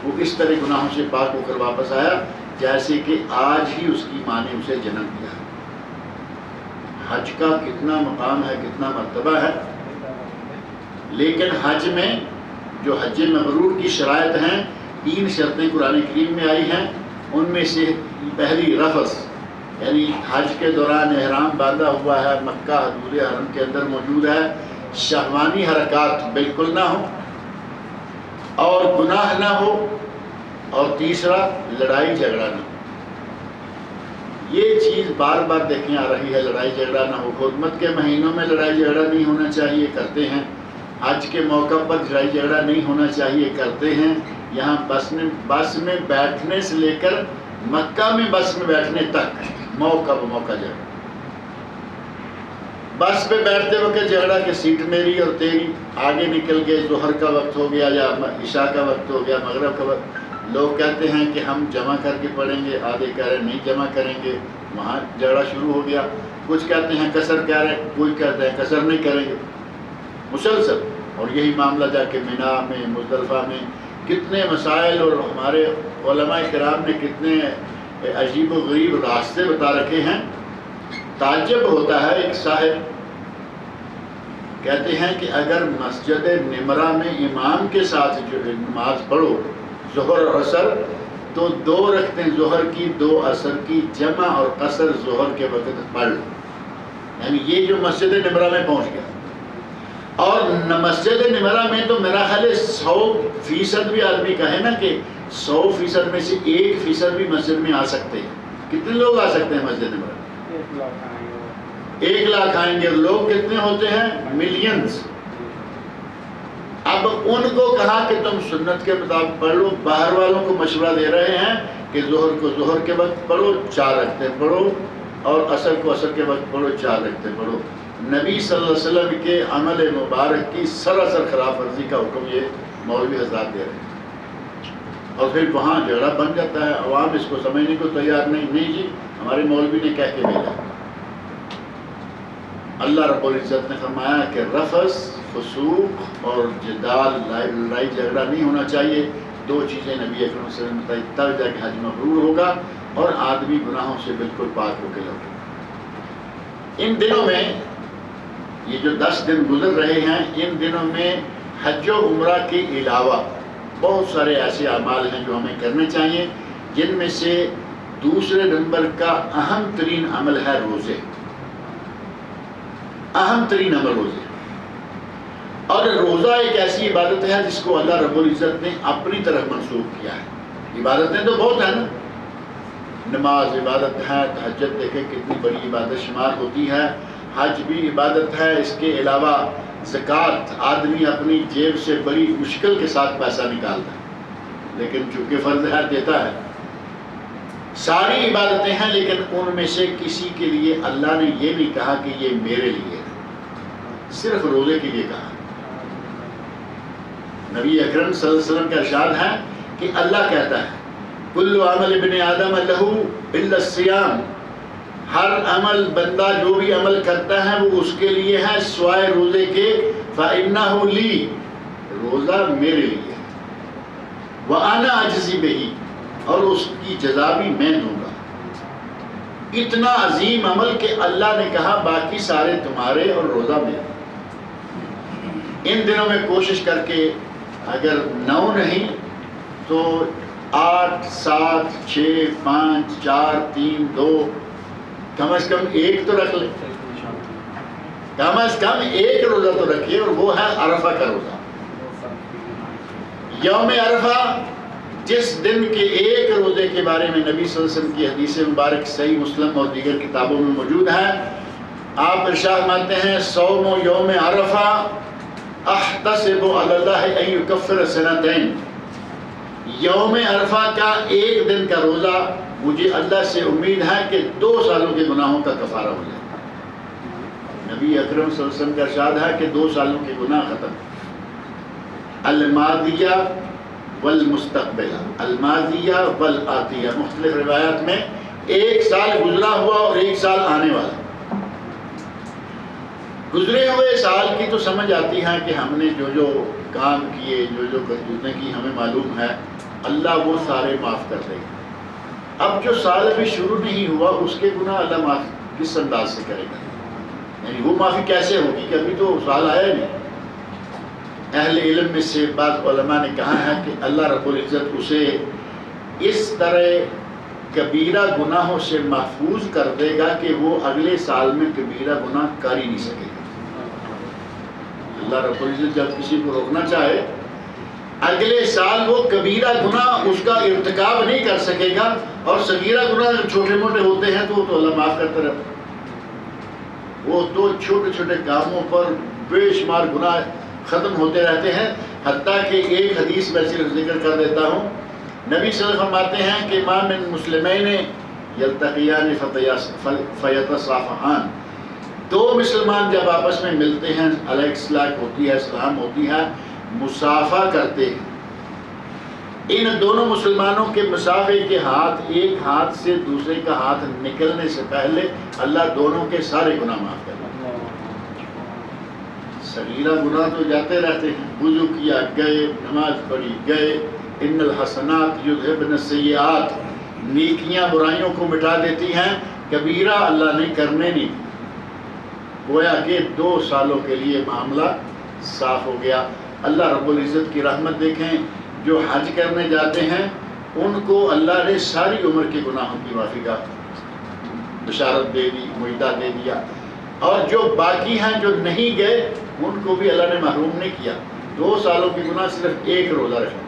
وہ اس طرح گناہوں سے پاک ہو کر واپس آیا جیسے کہ آج ہی اس کی ماں نے اسے جنم دیا۔ حج کا کتنا مقام ہے، کتنا مرتبہ ہے، لیکن حج میں جو حج مبرور کی شرائط ہیں، 3 شرطیں قرآن کریم میں آئی ہیں، ان میں سے پہلی رفث، یعنی حج کے دوران احرام باندھا ہوا ہے، مکہ حدود حرم کے اندر موجود ہے، شہوانی حرکات بالکل نہ ہو اور گناہ نہ ہو، اور تیسرا لڑائی جھگڑا نہ ہو۔ یہ چیز بار بار دیکھنے آ رہی ہے، لڑائی جھگڑا نہ ہو۔ حرمت کے مہینوں میں لڑائی جھگڑا نہیں ہونا چاہیے، کرتے ہیں۔ حج کے موقع پر لڑائی جھگڑا نہیں ہونا چاہیے، کرتے ہیں۔ یہاں بس میں بیٹھنے سے لے کر مکہ میں بس میں بیٹھنے تک موقع جھگڑا، بس پہ بیٹھتے وقت جھگڑا کہ سیٹ میری اور تیری، آگے نکل گئے، ظہر کا وقت ہو گیا یا عشاء کا وقت ہو گیا، مغرب کا وقت، لوگ کہتے ہیں کہ ہم جمع کر کے پڑھیں گے، آدھے کہہ رہے ہیں نہیں جمع کریں گے، وہاں جھگڑا شروع ہو گیا۔ کچھ کہتے ہیں قصر کہہ رہے ہیں، کوئی کہتے ہیں قصر نہیں کریں گے، مسلسل۔ اور یہی معاملہ جا کے مینا میں، مزدلفہ میں کتنے مسائل، اور ہمارے علماء کرام نے کتنے عجیب و غریب راستے بتا رکھے ہیں۔ تعجب ہوتا ہے، ایک صاحب کہتے ہیں کہ اگر مسجد نمرہ میں امام کے ساتھ جو نماز پڑھو ظہر اور عصر، تو 2 رکعتیں ظہر کی 2 عصر کی جمع اور قصر ظہر کے وقت پڑھ لو، یعنی یہ جو مسجد نمرہ میں پہنچ گیا۔ اور مسجد نمرہ میں تو میرا خیال ہے 100% بھی آدمی کہے نا کہ 100% میں سے 1% بھی مسجد میں آ سکتے ہیں۔ کتنے لوگ آ سکتے ہیں مسجد نمرہ؟ 1 لاکھ آئیں گے۔ لوگ کتنے ہوتے ہیں؟ ملینز۔ اب ان کو کہا کہ تم سنت کے مطابق پڑھ لو، باہر والوں کو مشورہ دے رہے ہیں کہ ظہر کو ظہر کے وقت پڑھو 4 رکعتیں پڑھو، اور عصر کو عصر کے وقت پڑھو 4 رکعتیں پڑھو۔ نبی صلی اللہ علیہ وسلم کے عمل مبارک کی سراسر خلاف ورزی کا حکم یہ مولوی حضرات دے رہے ہیں، اور پھر وہاں جھگڑا بن جاتا ہے۔ عوام اس کو سمجھنے کو تیار نہیں جی ہمارے مولوی نے کہہ کے بھیجا۔ اللہ رب العزت نے فرمایا کہ رفث، فسوق اور جدال، لڑائی جھگڑا نہیں ہونا چاہیے۔ 2 چیزیں نبی اکرم صلی اللہ علیہ وسلم نے بتائی، تب جا کے حج مبرور ہوگا اور آدمی گناہوں سے بالکل پاک ہو کے لوٹے۔ ان دنوں میں یہ جو 10 دن گزر رہے ہیں، ان دنوں میں حج و عمرہ کے علاوہ بہت سارے ایسے اعمال ہیں جو ہمیں کرنے چاہیے، جن میں سے دوسرے نمبر کا اہم ترین عمل ہے روزے۔ اہم ترین عمل روزے، اور روزہ ایک ایسی عبادت ہے جس کو اللہ رب العزت نے اپنی طرف منسوخ کیا ہے۔ عبادتیں تو بہت ہیں نا، نماز عبادت ہے، تہجد دیکھیں کتنی بڑی عبادت شمار ہوتی ہے، حج بھی عبادت ہے، اس کے علاوہ زکوٰۃ آدمی اپنی جیب سے بڑی مشکل کے ساتھ پیسہ نکالتا ہے، لیکن چونکہ فرض ہے دیتا ہے۔ ساری عبادتیں ہیں، لیکن ان میں سے کسی کے لیے اللہ نے یہ نہیں کہا کہ یہ میرے لیے ہے، صرف روزے کے لیے کہا۔ نبی اکرم صلی اللہ علیہ وسلم کا ارشاد ہے کہ اللہ کہتا ہے کل عمل ابن آدم لہ الا الصیام، ہر عمل بندہ جو بھی عمل کرتا ہے وہ اس کے لیے ہے سوائے روزے کے، فإنہ لی، روزہ میرے لیے ہے، وأنا أجزی بہ، اور اس کی جزا بھی میں دوں گا۔ اتنا عظیم عمل کہ اللہ نے کہا باقی سارے تمہارے اور روزہ میرا۔ ان دنوں میں کوشش کر کے اگر 9 نہیں تو 8 7 6 5 4 3 2 کم از کم ایک تو رکھ لیں، کم از کم ایک روزہ تو رکھیے، اور وہ ہے عرفہ کا روزہ۔ یوم عرفہ، جس دن کے ایک روزے کے بارے میں نبی صلی اللہ علیہ وسلم کی حدیث مبارک صحیح مسلم اور دیگر کتابوں میں موجود ہے، آپ ارشاد فرماتے ہیں صوم یوم عرفہ احتسب علی اللہ ان یکفر سنتین، یوم عرفہ کا ایک دن کا روزہ مجھے اللہ سے امید ہے کہ 2 سالوں کے گناہوں کا کفارہ ہو جائے۔ نبی اکرم صلی اللہ علیہ وسلم کا ارشاد ہے کہ 2 سالوں کے گناہ ختم، الماضیہ والمستقبلہ، الماضیہ والآتیہ، مختلف روایات میں 1 سال گزرا ہوا اور 1 سال آنے والا۔ گزرے ہوئے سال کی تو سمجھ آتی ہے کہ ہم نے جو کام کیے، جو کرتوتیں کی، ہمیں معلوم ہے اللہ وہ سارے معاف کر دے گا۔ اب جو سال ابھی شروع نہیں ہوا اس کے گناہ اللہ معاف کس انداز سے کرے گا؟ یعنی وہ معافی کیسے ہوگی کہ ابھی تو سال آیا نہیں؟ اہل علم میں سے بعض علماء نے کہا ہے کہ اللہ رب العزت اسے اس طرح کبیرہ گناہوں سے محفوظ کر دے گا کہ وہ اگلے سال میں کبیرہ گناہ کر ہی نہیں سکے گا۔ اللہ رب العزت جب کسی کو روکنا چاہے اگلے سال وہ کبیرہ گناہ اس کا ارتکاب نہیں کر سکے گا، اور صغیرہ گناہ جب چھوٹے موٹے ہوتے ہیں تو اللہ معاف کرتا رہتا ہے۔ وہ تو چھوٹے چھوٹے کاموں پر بے شمار گناہ ختم ہوتے رہتے ہیں، حتیٰ کہ ایک حدیث میں صرف ذکر کر دیتا ہوں، نبی صلی اللہ علیہ وسلم فرماتے ہیں کہ ما من مسلمین یلتقیان فیتصافحان، 2 مسلمان جب آپس میں ملتے ہیں، علیہ السلام ہوتی ہے، سلام ہوتی ہے، مصافحہ کرتے ہیں، ان دونوں مسلمانوں کے مصافحے کے ہاتھ ایک ہاتھ سے دوسرے کا ہاتھ نکلنے سے پہلے اللہ دونوں کے سارے گناہ معاف کر دیتا ہے۔ صغیرہ گناہ تو جاتے رہتے ہیں، وضو کیا گئے، نماز پڑھی گئے، ان الحسنات یذہبن السیئات، نیکیاں برائیوں کو مٹا دیتی ہیں، کبیرہ اللہ نے کرنے نہیں، گویا کہ 2 سالوں کے لیے معاملہ صاف ہو گیا۔ اللہ رب العزت کی رحمت دیکھیں، جو حج کرنے جاتے ہیں ان کو اللہ نے ساری عمر کے گناہوں کی معافی کا بشارت دے دی، معاہدہ دے دیا، اور جو باقی ہیں جو نہیں گئے ان کو بھی اللہ نے محروم نہیں کیا۔ 2 سالوں کے گناہ صرف 1 روزہ رکھنا،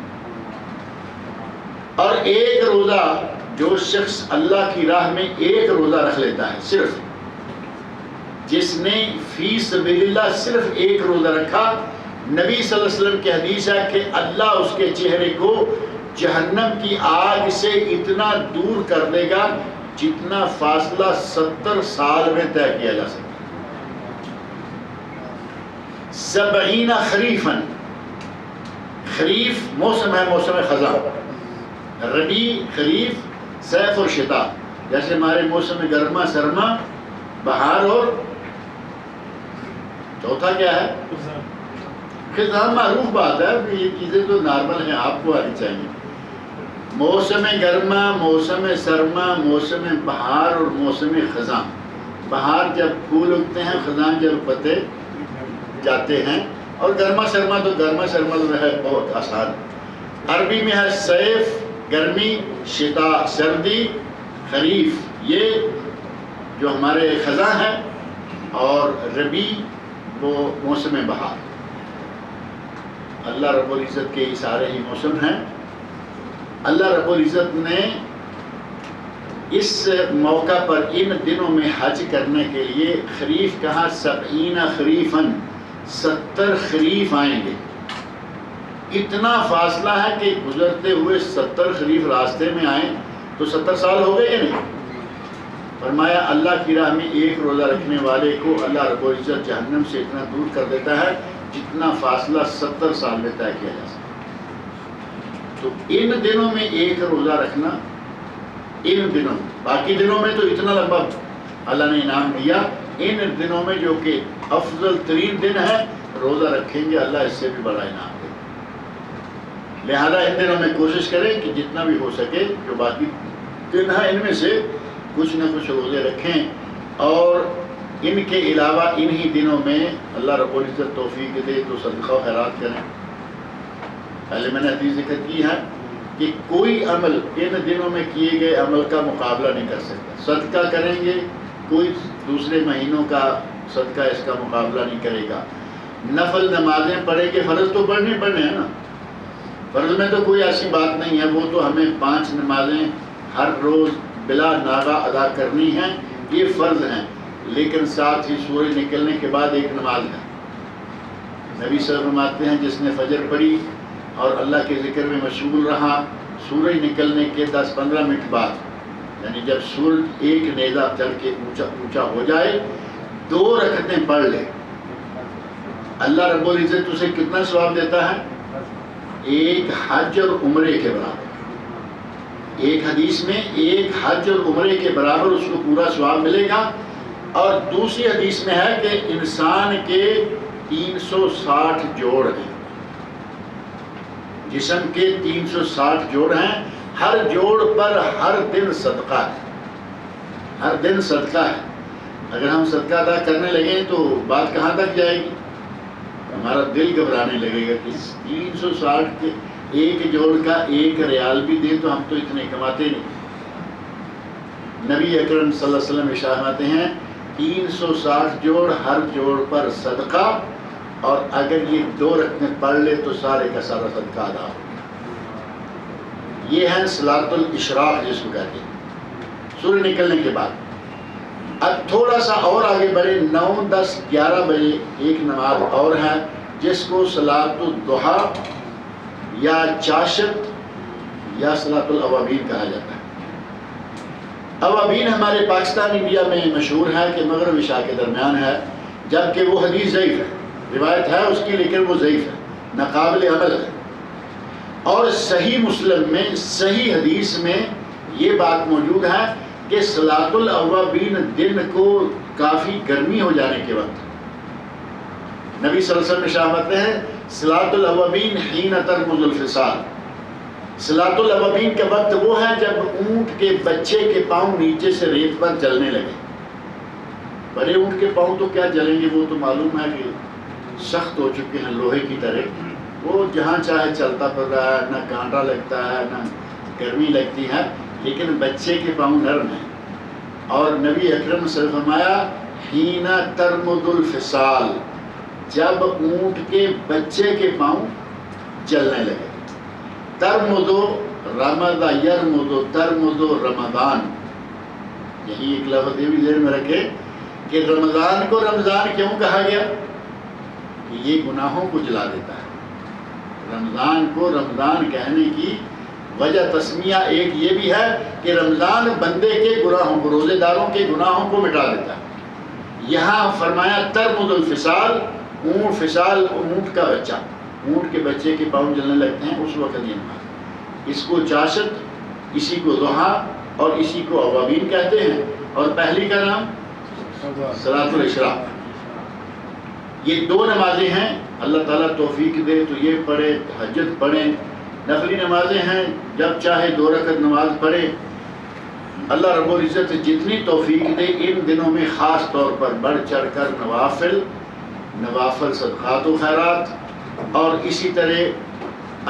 اور 1 روزہ جو شخص اللہ کی راہ میں 1 روزہ رکھ لیتا ہے، صرف جس نے فی سبیل اللہ صرف 1 روزہ رکھا، نبی صلی اللہ علیہ وسلم کی حدیث ہے کہ اللہ اس کے چہرے کو جہنم کی آگ سے اتنا دور کر دے گا جتنا فاصلہ 70 سال میں طے کیا جا سکتا ہے۔ 70 خریفاً، خریف موسم ہے، موسم خزاں، ربیع، خریف، صیف اور شتاء، جیسے ہمارے موسم گرما سرما، بہار، اور چوتھا کیا ہے؟ خزاں معروف بات ہے، یہ چیزیں تو نارمل ہیں، آپ کو آنی چاہیے۔ موسم گرما، موسم سرما، موسم بہار اور موسم خزاں۔ بہار جب پھول اگتے ہیں، خزاں جب پتے جاتے ہیں، اور گرما سرما تو ہے بہت آسان۔ عربی میں ہے صیف گرمی، شتاء سردی، خریف یہ جو ہمارے خزاں ہیں، اور ربیع وہ موسم بہار۔ اللہ رب العزت کے سارے ہی موسم ہیں۔ اللہ رب العزت نے اس موقع پر ان دنوں میں حج کرنے کے لیے خریف کہا، 70 خریفاً، 70 خریف آئیں گے۔ اتنا فاصلہ ہے کہ گزرتے ہوئے 70 خریف راستے میں آئیں تو 70 سال ہو گئے یا نہیں؟ فرمایا اللہ کی راہ میں 1 روزہ رکھنے والے کو اللہ رب العزت جہنم سے اتنا دور کر دیتا ہے جتنا فاصلہ 70 سال میں طے کیا جا سکتا۔ تو ان دنوں میں ایک روزہ رکھنا، ان دنوں، باقی دنوں میں تو اتنا لمبا اللہ نے انعام دیا، ان دنوں میں جو کہ افضل ترین دن ہے، روزہ رکھیں گے اللہ اس سے بھی بڑا انعام دے گا۔ لہذا ان دنوں میں کوشش کریں کہ جتنا بھی ہو سکے جو باقی دن ہے ان میں سے کچھ نہ کچھ روزے رکھیں، اور ان کے علاوہ انہی دنوں میں اللہ رب العزت توفیق دے تو صدقہ و خیرات کریں۔ پہلے میں نے حدیث ذکر کی ہے کہ کوئی عمل ان دنوں میں کیے گئے عمل کا مقابلہ نہیں کر سکتا۔ صدقہ کریں گے، کوئی دوسرے مہینوں کا صدقہ اس کا مقابلہ نہیں کرے گا۔ نفل نمازیں پڑھیں گے، فرض تو پڑھنے ہیں نا، فرض میں تو کوئی ایسی بات نہیں ہے، وہ تو ہمیں 5 نمازیں ہر روز بلا ناغہ ادا کرنی ہیں، یہ فرض ہیں، لیکن ساتھ ہی سورج نکلنے کے بعد ایک نماز ہے۔ نبی صلی اللہ علیہ وسلم فرماتے ہیں جس نے فجر پڑھی اور اللہ کے ذکر میں مشغول رہا، سورج نکلنے کے 10-15 منٹ بعد، یعنی جب سورج ایک نیزہ چل کے اونچا ہو جائے، 2 رکعتیں پڑھ لے، اللہ رب العزت اسے کتنا ثواب دیتا ہے؟ ایک حج اور عمرے کے برابر۔ ایک حدیث میں ایک حج اور عمرے کے برابر اس کو پورا ثواب ملے گا، اور دوسری حدیث میں ہے کہ انسان کے 360 جوڑ ہیں، جسم کے 360 جوڑ ہیں، ہر جوڑ پر ہر دن صدقہ ہے، ہر دن صدقہ ہے۔ اگر ہم صدقہ ادا کرنے لگیں تو بات کہاں تک جائے گی؟ ہمارا دل گھبرانے لگے گا کہ 360 کے ایک جوڑ کا 1 ریال بھی دیں تو ہم تو اتنے کماتے نہیں۔ نبی اکرم صلی اللہ علیہ وسلم ارشاد فرماتے ہیں 360 جوڑ، ہر جوڑ پر صدقہ، اور اگر یہ 2 رکعتیں پڑھ لے تو سارے کا سارا صدقہ ادا ہو گیا۔ یہ ہے صلاۃ الاشراق جس کو کہتے ہیں، سورج نکلنے کے بعد۔ اب تھوڑا سا اور آگے بڑھے، 9، 10، 11 بجے ایک نماز اور ہے جس کو صلاۃ الضحیٰ یا چاشت یا صلاۃ الاوابین کہا جاتا ہے۔ اوابین ہمارے پاکستان انڈیا میں مشہور ہے کہ مغرب عشاء کے درمیان ہے، جبکہ وہ حدیث ضعیف ہے، روایت ہے اس کی لیکن وہ ضعیف ہے، ناقابل عمل ہے۔ اور صحیح مسلم میں، صحیح حدیث میں یہ بات موجود ہے کہ صلاۃ الاوابین دن کو کافی گرمی ہو جانے کے وقت، نبی صلی اللہ علیہ وسلم ارشاد فرماتے ہیں صلاۃ الاوابین حین ترمض الفصال، صلاۃ الاوابین کا وقت وہ ہے جب اونٹ کے بچے کے پاؤں نیچے سے ریت پر چلنے لگے۔ بڑے اونٹ کے پاؤں تو کیا چلیں گے، وہ تو معلوم ہے کہ سخت ہو چکے ہیں لوہے کی طرح، وہ جہاں چاہے چلتا پھر رہا ہے، نہ کانٹا لگتا ہے نہ گرمی لگتی ہے، لیکن بچے کے پاؤں نرم ہیں۔ اور نبی اکرم صلی اللہ علیہ وسلم فرمایا حین ترمض الفصال، جب اونٹ کے بچے کے پاؤں چلنے لگے۔ ترمض رمض یرمض ترمض رمضان، یہی ایک لفظ یہ بھی ذہن میں رکھے کہ رمضان کو رمضان کیوں کہا گیا؟ کہ یہ گناہوں کو جلا دیتا ہے۔ رمضان کو رمضان کہنے کی وجہ تسمیہ ایک یہ بھی ہے کہ رمضان بندے کے گناہوں کو، روزے داروں کے گناہوں کو مٹا دیتا ہے۔ یہاں فرمایا ترمض الفصال، اونٹ، فصال اونٹ کا بچہ، اونٹ کے بچے کے پاؤں جلنے لگتے ہیں، اس وقت یہ نماز۔ اس کو چاشت، اسی کو ضحیٰ اور اسی کو اوابین کہتے ہیں، اور پہلی کا نام صلاۃ الاشراق۔ یہ 2 نمازیں ہیں، اللہ تعالیٰ توفیق دے تو یہ پڑھے، تہجد پڑھیں، نفلی نمازیں ہیں، جب چاہے 2 رکعت نماز پڑھے۔ اللہ رب العزت جتنی توفیق دے ان دنوں میں خاص طور پر بڑھ چڑھ کر نوافل صدقات و خیرات، اور اسی طرح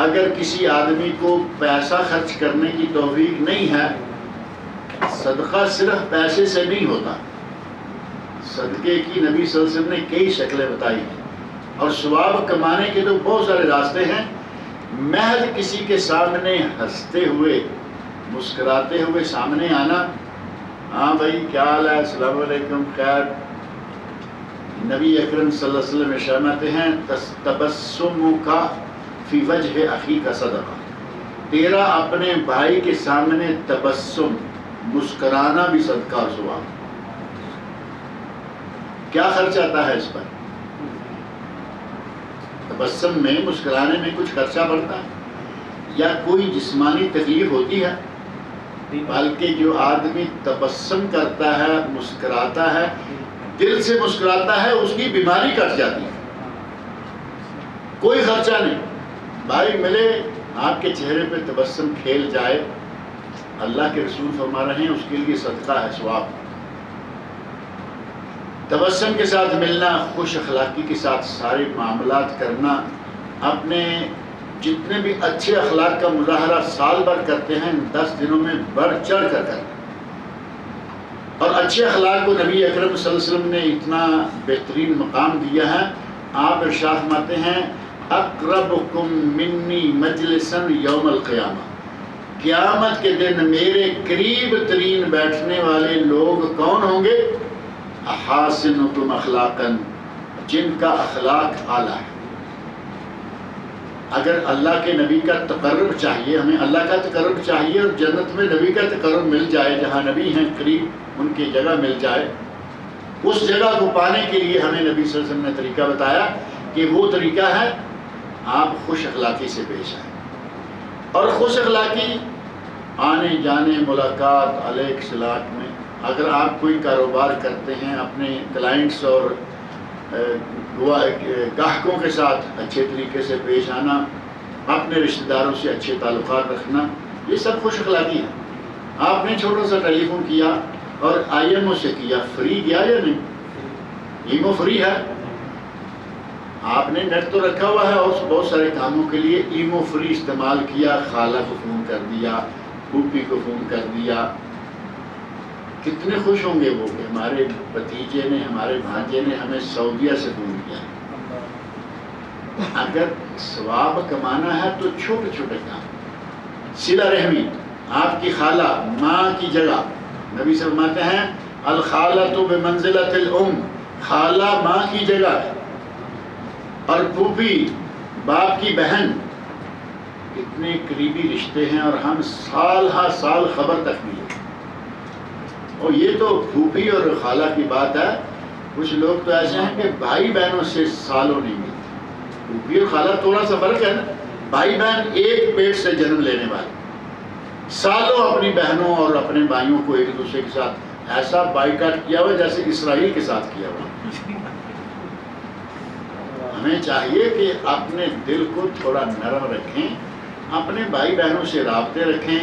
اگر کسی آدمی کو پیسہ خرچ کرنے کی توفیق نہیں ہے، صدقہ صرف پیسے سے نہیں ہوتا، صدقے کی نبی صلی اللہ علیہ وسلم نے کئی شکلیں بتائی ہیں، اور ثواب کمانے کے تو بہت سارے راستے ہیں۔ محض کسی کے سامنے ہنستے ہوئے، مسکراتے ہوئے سامنے آنا، ہاں بھائی کیا حال ہے، السلام علیکم، خیر، نبی اکرم صلی اللہ علیہ وسلم فرماتے ہیں تبسمک فی وجہ اخیک صدقہ، تیرا اپنے بھائی کے سامنے تبسم، مسکرانا بھی صدقہ اور ثواب۔ کیا خرچ آتا ہے اس پر؟ تبسم میں، مسکرانے میں کچھ خرچہ پڑتا ہے، یا کوئی جسمانی تکلیف ہوتی ہے، بلکہ جو آدمی تبسم کرتا ہے، مسکراتا ہے، دل سے مسکراتا ہے، اس کی بیماری کٹ جاتی ہے، کوئی خرچہ نہیں۔ بھائی ملے، آپ کے چہرے پہ تبسم کھیل جائے، اللہ کے رسول فرما رہے ہیں اس کے لیے صدقہ ہے، ثواب۔ تبسم کے ساتھ ملنا، خوش اخلاقی کے ساتھ سارے معاملات کرنا، اپنے جتنے بھی اچھے اخلاق کا مظاہرہ سال بھر کرتے ہیں 10 دنوں میں بڑھ چڑھ کر کرتے ہیں۔ اور اچھے اخلاق کو نبی اکرم صلی اللہ علیہ وسلم نے اتنا بہترین مقام دیا ہے، آپ ارشاد فرماتے ہیں اقربکم منی مجلسا یوم القیامہ، قیامت کے دن میرے قریب ترین بیٹھنے والے لوگ کون ہوں گے؟ احاسنکم اخلاقا، جن کا اخلاق اعلیٰ ہے۔ اگر اللہ کے نبی کا تقرب چاہیے، ہمیں اللہ کا تقرب چاہیے، اور جنت میں نبی کا تقرب مل جائے، جہاں نبی ہیں قریب ان کی جگہ مل جائے، اس جگہ کو پانے کے لیے ہمیں نبی صلی اللہ علیہ وسلم نے طریقہ بتایا کہ وہ طریقہ ہے آپ خوش اخلاقی سے پیش آئیں۔ اور خوش اخلاقی آنے جانے، ملاقات، علیہ اخلاق میں، اگر آپ کوئی کاروبار کرتے ہیں، اپنے کلائنٹس اور گاہکوں کے ساتھ اچھے طریقے سے پیش آنا، اپنے رشتہ داروں سے اچھے تعلقات رکھنا، یہ سب خوش اخلاقی ہے۔ آپ نے چھوٹا سا ٹیلی فون کیا اور آئی ایم او سے کیا، فری گیا یا نہیں؟ ایمو فری ہے، آپ نے نیٹ تو رکھا ہوا ہے اور بہت سارے کاموں کے لیے ایمو فری استعمال کیا، خالہ کو فون کر دیا، پھوپھی کو فون کر دیا، کتنے خوش ہوں گے وہ کہ ہمارے بھتیجے نے، ہمارے بھانجے نے ہمیں سعودیہ سے فون کیا۔ اگر ثواب کمانا ہے تو چھوٹے چھوٹے کام، صلہ رحمی، آپ کی خالہ ماں کی جگہ، نبی سے فرماتے ہیں الخالۃ بمنزلۃ الام، خالہ ماں کی جگہ ہے، اور پھوپھی باپ کی بہن، اتنے قریبی رشتے ہیں، اور ہم سال ہا سال خبر تک نہیں ہے۔ اور یہ تو پھوپھی اور خالہ کی بات ہے، کچھ لوگ تو ایسے ہیں کہ بھائی بہنوں سے سالوں نہیں ملتے۔ پھوپھی اور خالہ تھوڑا سا فرق ہے نا، بھائی بہن ایک پیٹ سے جنم لینے والے، سالوں اپنی بہنوں اور اپنے بھائیوں کو ایک دوسرے کے ساتھ ایسا بائیکاٹ کیا ہوا جیسے اسرائیل کے ساتھ کیا ہوا۔ ہمیں چاہیے کہ اپنے دل کو تھوڑا نرم رکھیں، اپنے بھائی بہنوں سے رابطے رکھیں۔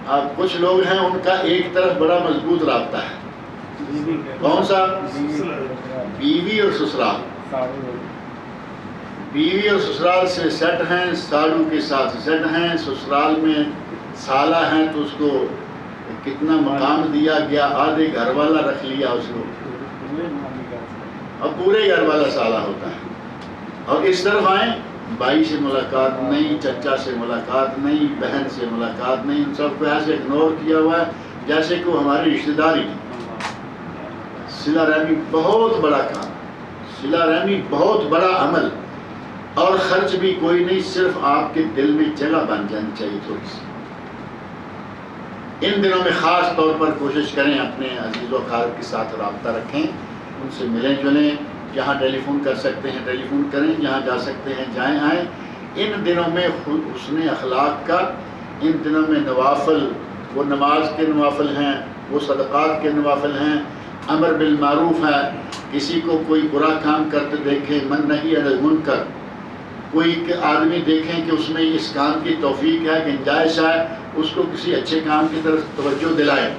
اب کچھ لوگ ہیں ان کا ایک طرف بڑا مضبوط رابطہ ہے، کون سا؟ بیوی اور سسرال، بیوی اور سسرال سے سیٹ ہیں، سالوں کے ساتھ سیٹ ہیں، سسرال میں سالہ ہیں تو اس کو کتنا مقام دیا گیا، آدھے گھر والا رکھ لیا اس کو، اور پورے گھر والا سالہ ہوتا ہے۔ اور اس طرف آئیں، بھائی سے ملاقات نہیں، چچا سے ملاقات نہیں، بہن سے ملاقات نہیں، ان سب کو ایسے اگنور کیا ہوا ہے جیسے کہ وہ ہماری رشتہ داری ہے۔ صلہ رحمی بہت بڑا کام، صلہ رحمی بہت بڑا عمل، اور خرچ بھی کوئی نہیں، صرف آپ کے دل میں جگہ بن جانی چاہیے تھوڑی سی۔ ان دنوں میں خاص طور پر کوشش کریں اپنے عزیز و اقارب کے ساتھ رابطہ رکھیں، ان سے ملیں جلیں، جہاں ٹیلی فون کر سکتے ہیں ٹیلی فون کریں، جہاں جا سکتے ہیں جائیں آئیں۔ ان دنوں میں حسن اخلاق کا، ان دنوں میں نوافل، وہ نماز کے نوافل ہیں، وہ صدقات کے نوافل ہیں، امر بالمعروف ہے، کسی کو کوئی برا کام کرتے دیکھیں، من نہی عن المنکر، کوئی آدمی دیکھیں کہ اس میں اس کام کی توفیق ہے، گنجائش ہے، اس کو کسی اچھے کام کی طرف توجہ دلائیں۔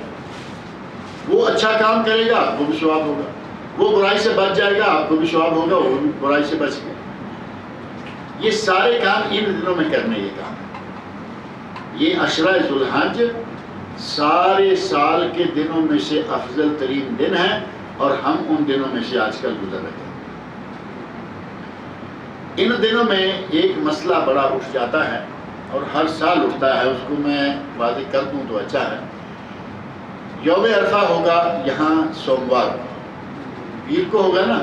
وہ اچھا کام کرے گا آپ کو بھی ثواب ہوگا، وہ برائی سے بچ جائے گا آپ کو بھی ثواب ہوگا، وہ بھی برائی سے بچ گیا۔ یہ سارے کام ان دنوں میں کرنے یہ کام ہے۔ یہ عشرہ ذو الحج سارے سال کے دنوں میں سے افضل ترین دن ہے، اور ہم ان دنوں میں سے آج کل گزر رہے ہیں۔ ان دنوں میں ایک مسئلہ بڑا اٹھ جاتا ہے، اور ہر سال اٹھتا ہے، اس کو میں واضح کر دوں تو اچھا ہے۔ یوم عرفہ ہوگا یہاں سوموار، پیر کو ہوگا نا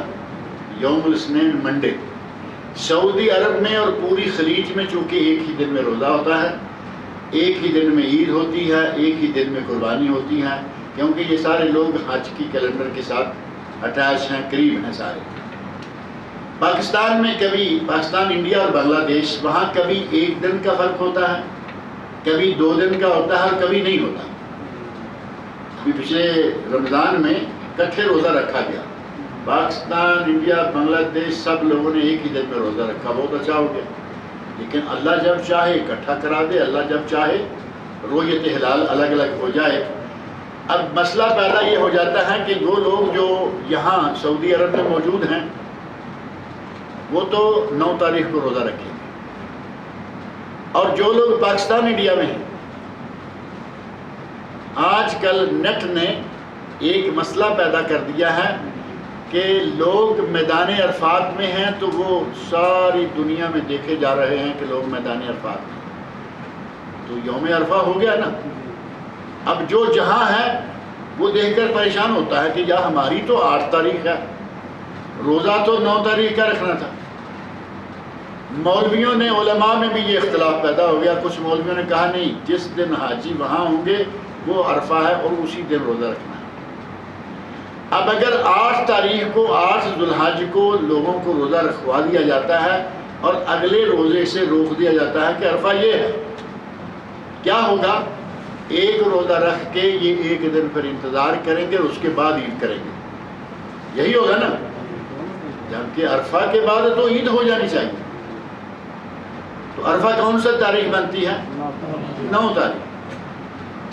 یوم الاثنین منڈے۔ سعودی عرب میں اور پوری خلیج میں چونکہ ایک ہی دن میں روزہ ہوتا ہے، ایک ہی دن میں عید ہوتی ہے، ایک ہی دن میں قربانی ہوتی ہے، کیونکہ یہ سارے لوگ حج کی کیلنڈر کے ساتھ اٹیچ ہیں، قریب ہیں سارے۔ پاکستان میں کبھی پاکستان، انڈیا اور بنگلہ دیش، وہاں کبھی 1 دن کا فرق ہوتا ہے، کبھی 2 دن کا ہوتا ہے اور کبھی نہیں ہوتا۔ ابھی پچھلے رمضان میں اکٹھے روزہ رکھا گیا، پاکستان، انڈیا، بنگلہ دیش سب لوگوں نے ایک ہی دن میں روزہ رکھا، بہت اچھا ہو گیا۔ لیکن اللہ جب چاہے اکٹھا کرا دے، اللہ جب چاہے رؤیت ہلال الگ الگ ہو جائے۔ اب مسئلہ پیدا یہ ہو جاتا ہے کہ وہ لوگ جو یہاں سعودی عرب میں موجود ہیں وہ تو 9 تاریخ کو روزہ رکھیں گے، اور جو لوگ پاکستان، انڈیا میں ہیں، آج کل نیٹ نے ایک مسئلہ پیدا کر دیا ہے کہ لوگ میدان عرفات میں ہیں تو وہ ساری دنیا میں دیکھے جا رہے ہیں کہ لوگ میدان عرفات میں، تو یوم عرفہ ہو گیا نا۔ اب جو جہاں ہے وہ دیکھ کر پریشان ہوتا ہے کہ یا ہماری تو 8 تاریخ ہے، روزہ تو 9 تاریخ کا رکھنا تھا۔ مولویوں نے، علماء میں بھی یہ اختلاف پیدا ہو گیا، کچھ مولویوں نے کہا نہیں، جس دن حاجی وہاں ہوں گے وہ عرفہ ہے اور اسی دن روزہ رکھنا ہے۔ اب اگر 8 تاریخ کو، 8 ذو الحج کو لوگوں کو روزہ رکھوا دیا جاتا ہے اور اگلے روزے سے روک دیا جاتا ہے کہ عرفہ یہ ہے، کیا ہوگا؟ ایک روزہ رکھ کے یہ 1 دن پھر انتظار کریں گے، اس کے بعد عید کریں گے، یہی ہوگا نا، جبکہ عرفہ کے بعد تو عید ہو جانی چاہیے۔ تو عرفہ کون سا تاریخ بنتی ہے؟ 9 تاریخ۔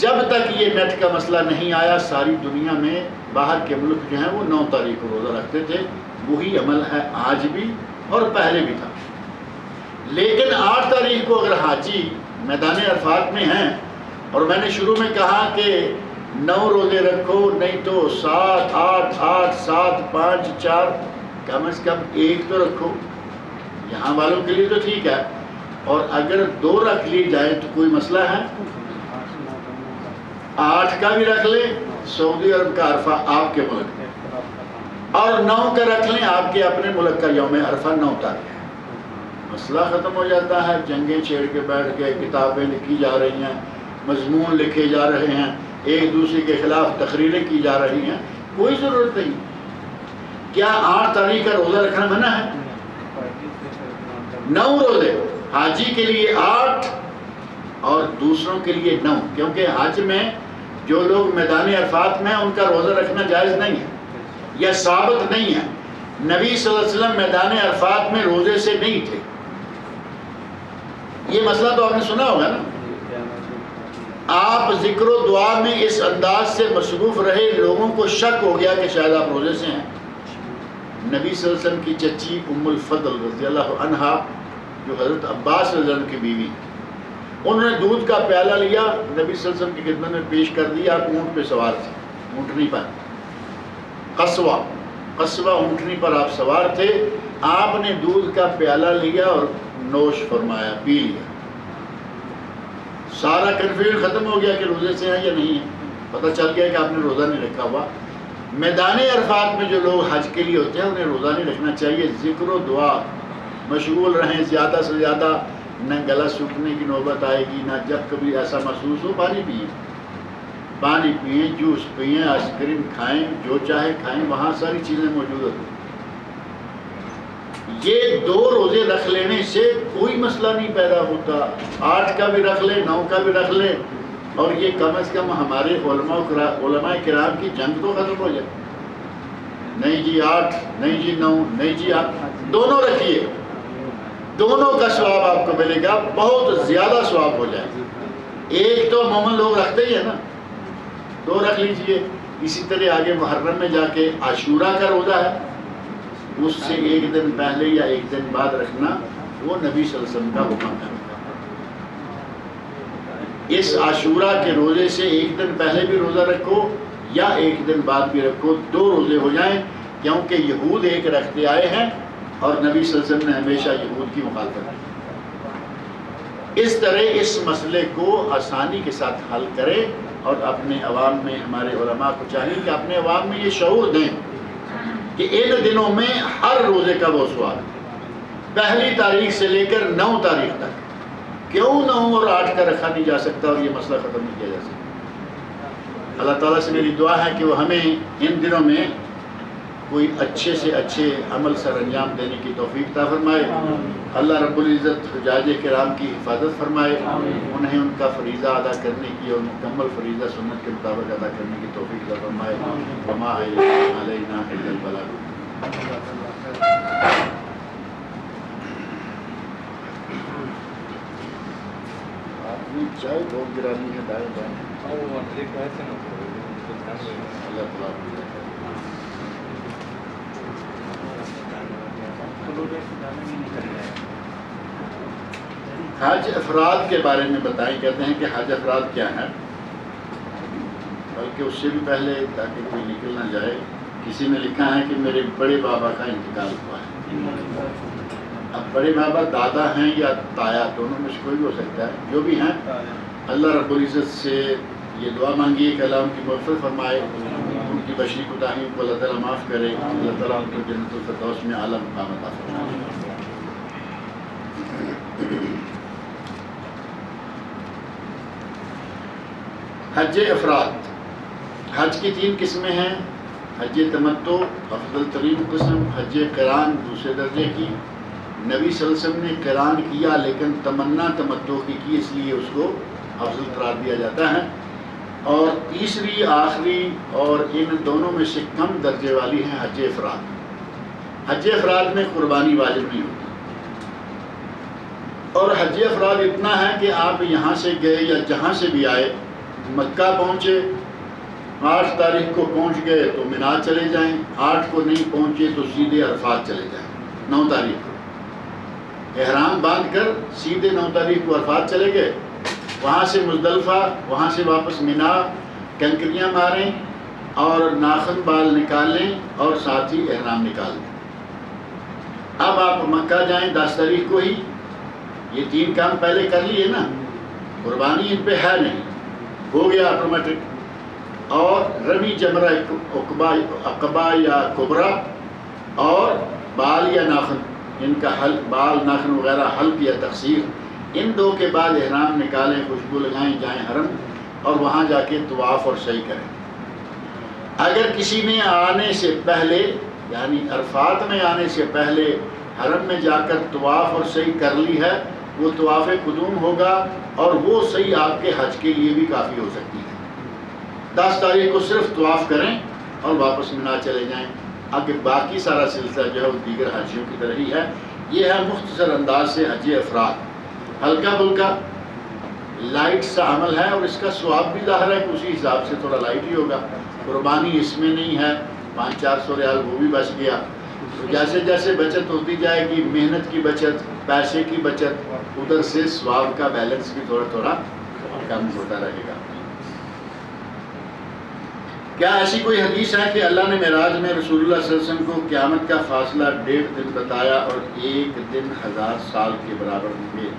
جب تک یہ نیٹ کا مسئلہ نہیں آیا، ساری دنیا میں باہر کے ملک جو ہیں وہ 9 تاریخ کو روزہ رکھتے تھے، وہی عمل ہے آج بھی اور پہلے بھی تھا۔ لیکن 8 تاریخ کو اگر حاجی میدان عرفات میں ہیں، اور میں نے شروع میں کہا کہ 9 روزے رکھو، نہیں تو 7، 8، 8، 7، 5، 4، کم از کم 1 تو رکھو، یہاں والوں کے لیے تو ٹھیک ہے، اور اگر 2 رکھ لی جائے تو کوئی مسئلہ ہے؟ 8 کا بھی رکھ لیں، سعودی عرب کا عرفہ آپ کے ملک میں، اور 9 کا رکھ لیں، آپ کے اپنے ملک کا یوم عرفہ 9 تاریخ ہے، مسئلہ ختم ہو جاتا ہے۔ جنگیں چھیڑ کے بیٹھ کے کتابیں لکھی جا رہی ہیں، مضمون لکھے جا رہے ہیں، ایک دوسرے کے خلاف تقریریں کی جا رہی ہیں، کوئی ضرورت نہیں۔ کیا 8 تاریخ کا روزہ رکھنا منع ہے؟ 9 روزے، حاجی کے لیے 8 اور دوسروں کے لیے 9، کیونکہ حج میں جو لوگ میدان عرفات میں ہیں ان کا روزہ رکھنا جائز نہیں ہے یا ثابت نہیں ہے۔ نبی صلی اللہ علیہ وسلم میدان عرفات میں روزے سے نہیں تھے، یہ مسئلہ تو آپ نے سنا ہوگا نا۔ آپ ذکر و دعا میں اس انداز سے مصروف رہے، لوگوں کو شک ہو گیا کہ شاید آپ روزے سے ہیں۔ نبی صلی اللہ علیہ وسلم کی چچی ام الفضل رضی اللہ عنہا، جو حضرت عباس رضی اللہ عنہ کی بیوی، انہوں نے دودھ کا پیالہ لیا، نبی صلی اللہ علیہ وسلم کی خدمت میں پیش کر دیا۔ آپ اونٹ پہ سوار تھے، اونٹنی پر، قصوہ اونٹنی پر آپ سوار تھے، آپ نے دودھ کا پیالہ لیا اور نوش فرمایا، پی لیا۔ سارا کنفیوژن ختم ہو گیا کہ روزے سے ہیں یا نہیں ہے، پتہ چل گیا کہ آپ نے روزہ نہیں رکھا ہوا۔ میدان عرفات میں جو لوگ حج کے لیے ہوتے ہیں انہیں روزہ نہیں رکھنا چاہیے، ذکر و دعا مشغول رہیں زیادہ سے زیادہ، نہ گلا سوکھنے کی نوبت آئے گی، نہ جب کبھی ایسا محسوس ہو پانی پئیں، جوس پئیں، آئس کریم کھائیں، جو چاہے کھائیں، وہاں ساری چیزیں موجود ہوتی ہیں۔ یہ 2 روزے رکھ لینے سے کوئی مسئلہ نہیں پیدا ہوتا، 8 کا بھی رکھ لیں، 9 کا بھی رکھ لیں، اور یہ کم از کم ہمارے علماء کرام کی جنگ تو ختم ہو جائے۔ نہیں جی 8، نہیں جی 9، نہیں جی 8، دونوں رکھیے، دونوں کا ثواب آپ کو ملے گا، بہت زیادہ ثواب ہو جائے گا۔ ایک تو عموماً لوگ رکھتے ہی ہیں نا، 2 رکھ لیجئے۔ اسی طرح آگے محرم میں جا کے عاشورہ کا روزہ ہے، اس سے 1 دن پہلے یا 1 دن بعد رکھنا وہ نبی صلی اللہ علیہ وسلم کا حکم ہے۔ اس عاشورہ کے روزے سے 1 دن پہلے بھی روزہ رکھو یا 1 دن بعد بھی رکھو، 2 روزے ہو جائیں، کیونکہ یہود ایک رکھتے آئے ہیں اور نبی صلی اللہ علیہ وسلم نے ہمیشہ یہود کی مخالفت کی۔ اس طرح اس مسئلے کو آسانی کے ساتھ حل کریں، اور اپنے عوام میں، ہمارے علماء کو چاہیے کہ اپنے عوام میں یہ شعور دیں کہ ان دنوں میں ہر روزے کا وہ ثواب ہے، 1 تاریخ سے لے کر 9 تاریخ تک۔ کیوں 9 اور 8 کا رکھا نہیں جا سکتا اور یہ مسئلہ ختم نہیں کیا جا سکتا؟ اللہ تعالیٰ سے میری دعا ہے کہ وہ ہمیں ان دنوں میں کوئی اچھے سے اچھے عمل سر انجام دینے کی توفیق عطا فرمائے۔ اللہ رب العزت حجاج کرام کی حفاظت فرمائے، انہیں ان کا فریضہ ادا کرنے کی اور مکمل فریضہ سنت کے مطابق ادا کرنے کی توفیق عطا فرمائے۔ وما علینا الا البلاغ۔ چائے بہت گرانی ہے، دائیں بائیں اللہ تعالیٰ۔ حج افراد کے بارے میں بتائیں، کہتے ہیں کہ حج افراد کیا ہیں، بلکہ اس سے بھی پہلے تاکہ کوئی نکل نہ جائے، کسی نے لکھا ہے کہ میرے بڑے بابا کا انتقال ہوا ہے۔ اب بڑے بابا دادا ہیں یا تایا، دونوں میں سے کوئی بھی ہو سکتا ہے، جو بھی ہیں اللہ رب العزت سے یہ دعا مانگیے کہ اللہ ان کی مغفرت فرمائے، ان کی بشری کوتاہیوں کو اللہ تعالیٰ معاف کرے، اللہ تعالیٰ ان کو جنت الفردوس میں اعلیٰ مقام عطا فرمائے۔ حج افراد، حج کی 3 قسمیں ہیں، حج تمتع افضل ترین قسم، حج قران دوسرے درجے کی۔ نبی صلی اللہ علیہ وسلم نے قران کیا لیکن تمنا تمتع کی اس لیے اس کو افضل قرار دیا جاتا ہے۔ اور تیسری آخری اور ان دونوں میں سے کم درجے والی ہے حج افراد۔ حج افراد میں قربانی واجب نہیں ہوتی، اور حج افراد اتنا ہے کہ آپ یہاں سے گئے یا جہاں سے بھی آئے، مکہ پہنچے 8 تاریخ کو پہنچ گئے تو مینا چلے جائیں، 8 کو نہیں پہنچے تو سیدھے عرفات چلے جائیں، 9 تاریخ کو احرام باندھ کر سیدھے 9 تاریخ کو عرفات چلے گئے، وہاں سے مزدلفہ، وہاں سے واپس مینا، کنکریاں ماریں اور ناخن بال نکال لیں اور ساتھ ہی احرام نکال دیں۔ اب آپ مکہ جائیں 10 تاریخ کو ہی، یہ 3 کام پہلے کر لیے نا، قربانی ان پہ ہے نہیں، ہو گیا آٹومیٹک۔ اور رمی جمرہ عقبہ یا کبرا، اور بال یا ناخن، ان کا حلق، بال ناخن وغیرہ حلق یا تقصیر، ان 2 کے بعد احرام نکالیں، خوشبو لگائیں، جائیں حرم اور وہاں جا کے طواف اور سعی کریں۔ اگر کسی نے آنے سے پہلے یعنی عرفات میں آنے سے پہلے حرم میں جا کر طواف اور سعی کر لی ہے، وہ طواف قدوم ہوگا اور وہ سعی آپ کے حج کے لیے بھی کافی ہو سکتی ہے۔ 10 تاریخ کو صرف طواف کریں اور واپس مینا چلے جائیں، آگے باقی سارا سلسلہ جو ہے وہ دیگر حجیوں کی طرح ہی ہے۔ یہ ہے مختصر انداز سے حج افراد، ہلکا پھلکا لائٹ سا عمل ہے، اور اس کا ثواب بھی ظاہر ہے کہ اسی حساب سے تھوڑا لائٹ ہی ہوگا۔ قربانی اس میں نہیں ہے، 500-400 ریال وہ بھی بچ گیا۔ تو جیسے جیسے بچت ہوتی جائے گی، محنت کی بچت، پیسے کی بچت، ادھر سے ثواب کا بیلنس بھی تھوڑا تھوڑا کم ہوتا رہے گا۔ کیا ایسی کوئی حدیث ہے کہ اللہ نے معراج میں رسول اللہ صلی اللہ علیہ وسلم کو قیامت کا فاصلہ 1.5 دن بتایا اور 1 دن 1000 سال کے برابر ہوں گے؟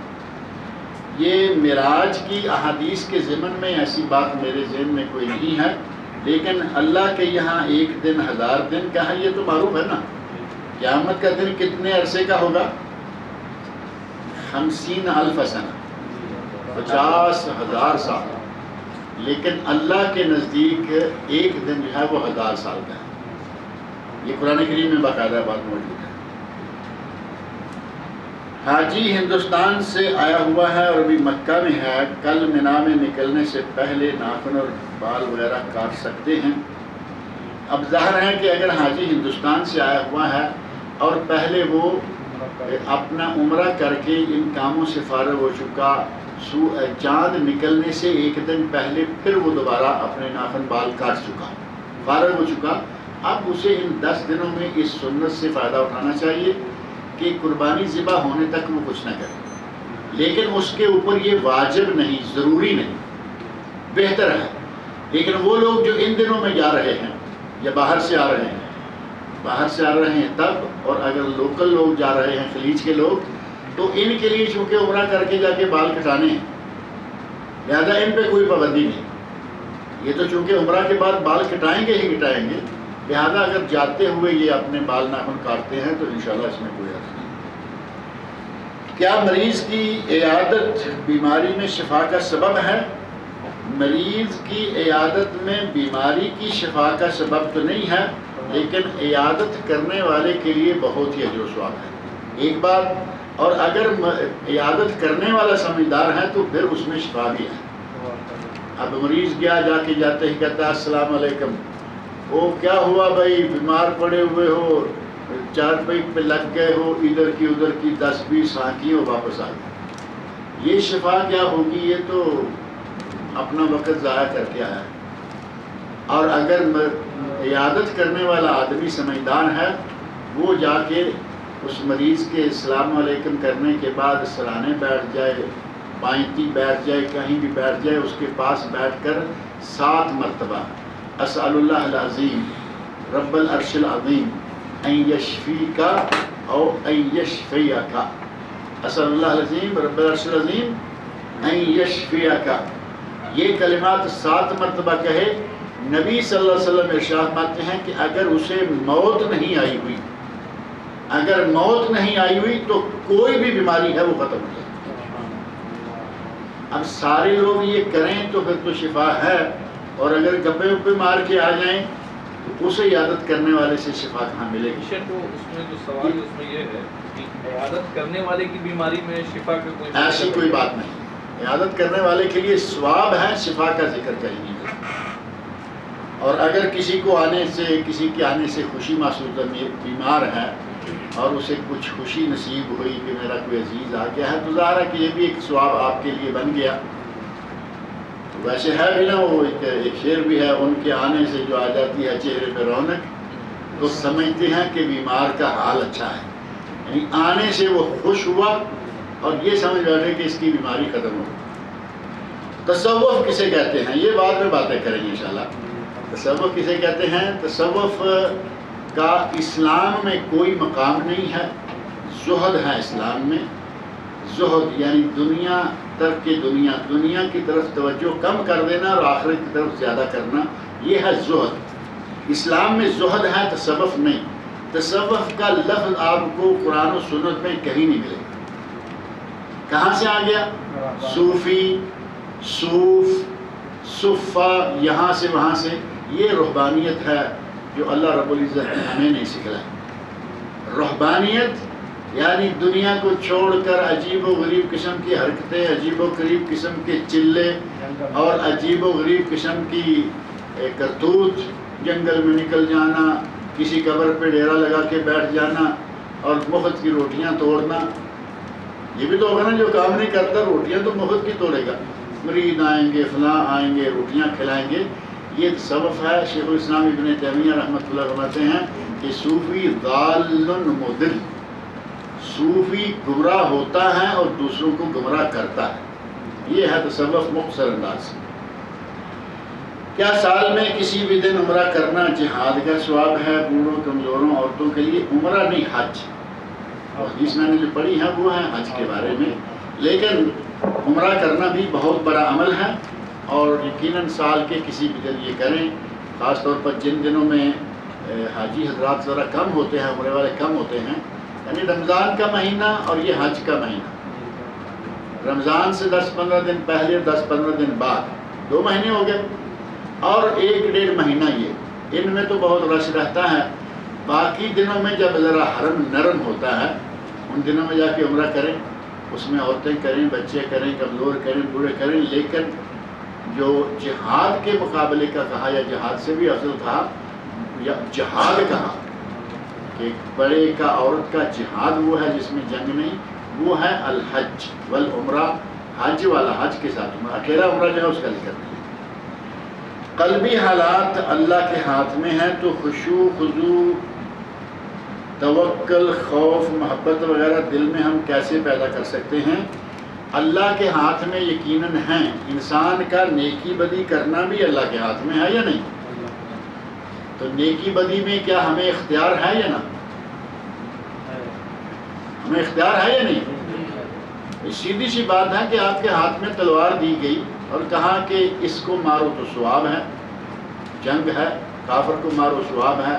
یہ معراج کی احادیث کے ضمن میں ایسی بات میرے ذہن میں کوئی نہیں ہے، لیکن اللہ کے یہاں 1 دن 1000 دن کا ہے، یہ تو معروف ہے نا۔ قیامت کا دن کتنے عرصے کا ہوگا؟ 50,000 سنہ، 50,000 سال، لیکن اللہ کے نزدیک 1 دن جو ہے وہ 1000 سال کا ہے۔ یہ قرآن کریم میں باقاعدہ بات موجود ہے۔ حاجی ہندوستان سے آیا ہوا ہے اور ابھی مکہ میں ہے، کل مینا میں نکلنے سے پہلے ناخن اور بال وغیرہ کاٹ سکتے ہیں؟ اب ظاہر ہے کہ اگر حاجی ہندوستان سے آیا ہوا ہے اور پہلے وہ اپنا عمرہ کر کے ان کاموں سے فارغ ہو چکا، چاند نکلنے سے 1 دن پہلے پھر وہ دوبارہ اپنے ناخن بال کاٹ چکا، فارغ ہو چکا، اب اسے ان 10 دنوں میں اس سنت سے فائدہ اٹھانا چاہیے کہ قربانی ذبح ہونے تک وہ کچھ نہ کرے، لیکن اس کے اوپر یہ واجب نہیں، ضروری نہیں، بہتر ہے۔ لیکن وہ لوگ جو ان دنوں میں جا رہے ہیں یا باہر سے آ رہے ہیں تب، اور اگر لوکل لوگ جا رہے ہیں خلیج کے لوگ، تو ان کے لیے چونکہ عمرہ کر کے جا کے بال کٹانے ہیں، لہذا ان پہ کوئی پابندی نہیں۔ یہ تو چونکہ عمرہ کے بعد بال کٹائیں گے ہی کٹائیں گے، لہذا اگر جاتے ہوئے یہ اپنے بال ناخن کاٹتے ہیں تو انشاءاللہ اس میں کوئی حرج نہیں۔ کیا مریض کی عیادت بیماری میں شفا کا سبب ہے؟ مریض کی عیادت میں بیماری کی شفا کا سبب تو نہیں ہے، لیکن عیادت کرنے والے کے لیے بہت ہی اجر و ثواب ہے، ایک بات۔ اور اگر عیادت کرنے والا سمجھدار ہے تو پھر اس میں شفا بھی ہے۔ اب مریض گیا، جا کے جاتے ہی کہتا ہے السلام علیکم، وہ کیا ہوا بھائی، بیمار پڑے ہوئے ہو، چارپائی پہ لگ گئے ہو، ادھر کی ادھر کی 10-20 ہانکی ہو، واپس آ گئے، یہ شفا کیا ہوگی؟ یہ تو اپنا وقت ضائع کر کے آیا ہے۔ اور اگر عیادت کرنے والا آدمی سمجھدار ہے، وہ جا کے اس مریض کے السلام علیکم کرنے کے بعد سرانے بیٹھ جائے، بائیں بیٹھ جائے، کہیں بھی بیٹھ جائے، اس کے پاس بیٹھ کر 7 مرتبہ اسأل اللہ العظیم رب العرش العظیم ان یشفیک او ان یشفیک، اسأل اللہ العظیم رب العرش العظیم ان یشفیک، یہ کلمات 7 مرتبہ کہے۔ نبی صلی اللہ علیہ وسلم ارشاد فرماتے ہیں کہ اگر اسے موت نہیں آئی ہوئی، اگر موت نہیں آئی ہوئی تو کوئی بھی بیماری ہے وہ ختم ہو جائے۔ اب سارے لوگ یہ کریں تو پھر تو شفا ہے، اور اگر گپے وپے مار کے آ جائیں تو اسے عیادت کرنے والے سے شفا کہاں ملے گی؟ تو اس میں جو سوال اس میں یہ ہے کہ عیادت کرنے والے کی بیماری میں شفا کا کوئی ایسی کوئی بات نہیں، عیادت کرنے والے کے لیے ثواب ہے، شفا کا ذکر کہیں نہیں کرتا۔ اور اگر کسی کو کسی کے آنے سے خوشی محسوس ہے، بیمار ہے اور اسے کچھ خوشی نصیب ہوئی کہ میرا کوئی عزیز آ گیا ہے، تو ظاہر ہے کہ یہ بھی ایک ثواب آپ کے لیے بن گیا۔ ویسے ہے بھی نا، وہ ایک شعر بھی ہے، ان کے آنے سے جو آ جاتی ہے چہرے پہ رونق، تو سمجھتے ہیں کہ بیمار کا حال اچھا ہے، یعنی آنے سے وہ خوش ہوا اور یہ سمجھ بیٹھے کہ اس کی بیماری ختم ہو۔ تصوف کسے کہتے ہیں؟ یہ بعد میں باتیں کریں گے انشاءاللہ۔ تصوف کسے کہتے ہیں؟ تصوف کا اسلام میں کوئی مقام نہیں ہے، زہد ہے اسلام میں۔ زہد یعنی دنیا، ترک دنیا کی طرف توجہ کم کر دینا اور آخرت کی طرف زیادہ کرنا، یہ ہے زہد۔ اسلام میں زہد ہے، تصوف نہیں۔ تصوف کا لفظ آپ کو قرآن و سنت میں کہیں نہیں ملے گا۔ کہاں سے آ گیا؟ صوفی، صوف، صفہ، یہاں سے وہاں سے، یہ رہبانیت ہے جو اللہ رب العزت نے ہمیں نہیں سکھلائی۔ رہبانیت یعنی دنیا کو چھوڑ کر عجیب و غریب قسم کی حرکتیں، عجیب و غریب قسم کے چلے اور عجیب و غریب قسم کی کرتوت، جنگل میں نکل جانا، کسی قبر پہ ڈیرا لگا کے بیٹھ جانا اور مفت کی روٹیاں توڑنا، یہ بھی تو ہوگا نا، جو کام نہیں کرتا روٹیاں تو مفت کی توڑے گا۔ مرید آئیں گے، فلاں آئیں گے، روٹیاں کھلائیں گے، یہ تصوف ہے۔ شیخ الاسلام ابن تیمیہ رحمۃ اللہ فرماتے ہیں کہ صوفی ضال مضل، صوفی گمراہ ہوتا ہے اور دوسروں کو گمراہ کرتا ہے، یہ ہے تصوف مختصر انداز سے۔ کیا سال میں کسی بھی دن عمرہ کرنا جہاد کا ثواب ہے؟ بوڑھوں، کمزوروں، عورتوں کے لیے عمرہ نہیں، حج۔ اور حدیث میں نے جو پڑھی ہے وہ ہے حج کے بارے میں، لیکن عمرہ کرنا بھی بہت بڑا عمل ہے، اور یقیناً سال کے کسی بھی دن یہ کریں، خاص طور پر جن دنوں میں حاجی حضرات ذرا کم ہوتے ہیں، عمرے والے کم ہوتے ہیں، یعنی رمضان کا مہینہ اور یہ حج کا مہینہ، رمضان سے 10-15 دن پہلے، 10-15 دن بعد، 2 مہینے ہو گئے، اور 1-1.5 مہینہ یہ، ان میں تو بہت رش رہتا ہے۔ باقی دنوں میں جب ذرا حرم نرم ہوتا ہے، ان دنوں میں جا کے عمرہ کریں، اس میں عورتیں کریں، بچے کریں، کمزور کریں، بوڑھے کریں، لیکن جو جہاد کے مقابلے کا کہا یا جہاد سے بھی افضل کہا یا جہاد کہا کہ بڑے کا عورت کا جہاد وہ ہے جس میں جنگ نہیں، وہ ہے الحج والعمرہ، حج والا، حج کے ساتھ عمرہ، اکیلا عمرہ جو ہے اس کا ذکر نہیں۔ قلبی حالات اللہ کے ہاتھ میں ہیں تو خشوع، خضوع، توکل، خوف، محبت وغیرہ دل میں ہم کیسے پیدا کر سکتے ہیں؟ اللہ کے ہاتھ میں یقیناً ہیں۔ انسان کا نیکی بدی کرنا بھی اللہ کے ہاتھ میں ہے یا نہیں؟ تو نیکی بدی میں کیا ہمیں اختیار ہے یا نہ؟ ہمیں اختیار ہے یا نہیں؟ سیدھی سی بات ہے کہ آپ کے ہاتھ میں تلوار دی گئی اور کہا کہ اس کو مارو تو ثواب ہے، جنگ ہے، کافر کو مارو ثواب ہے،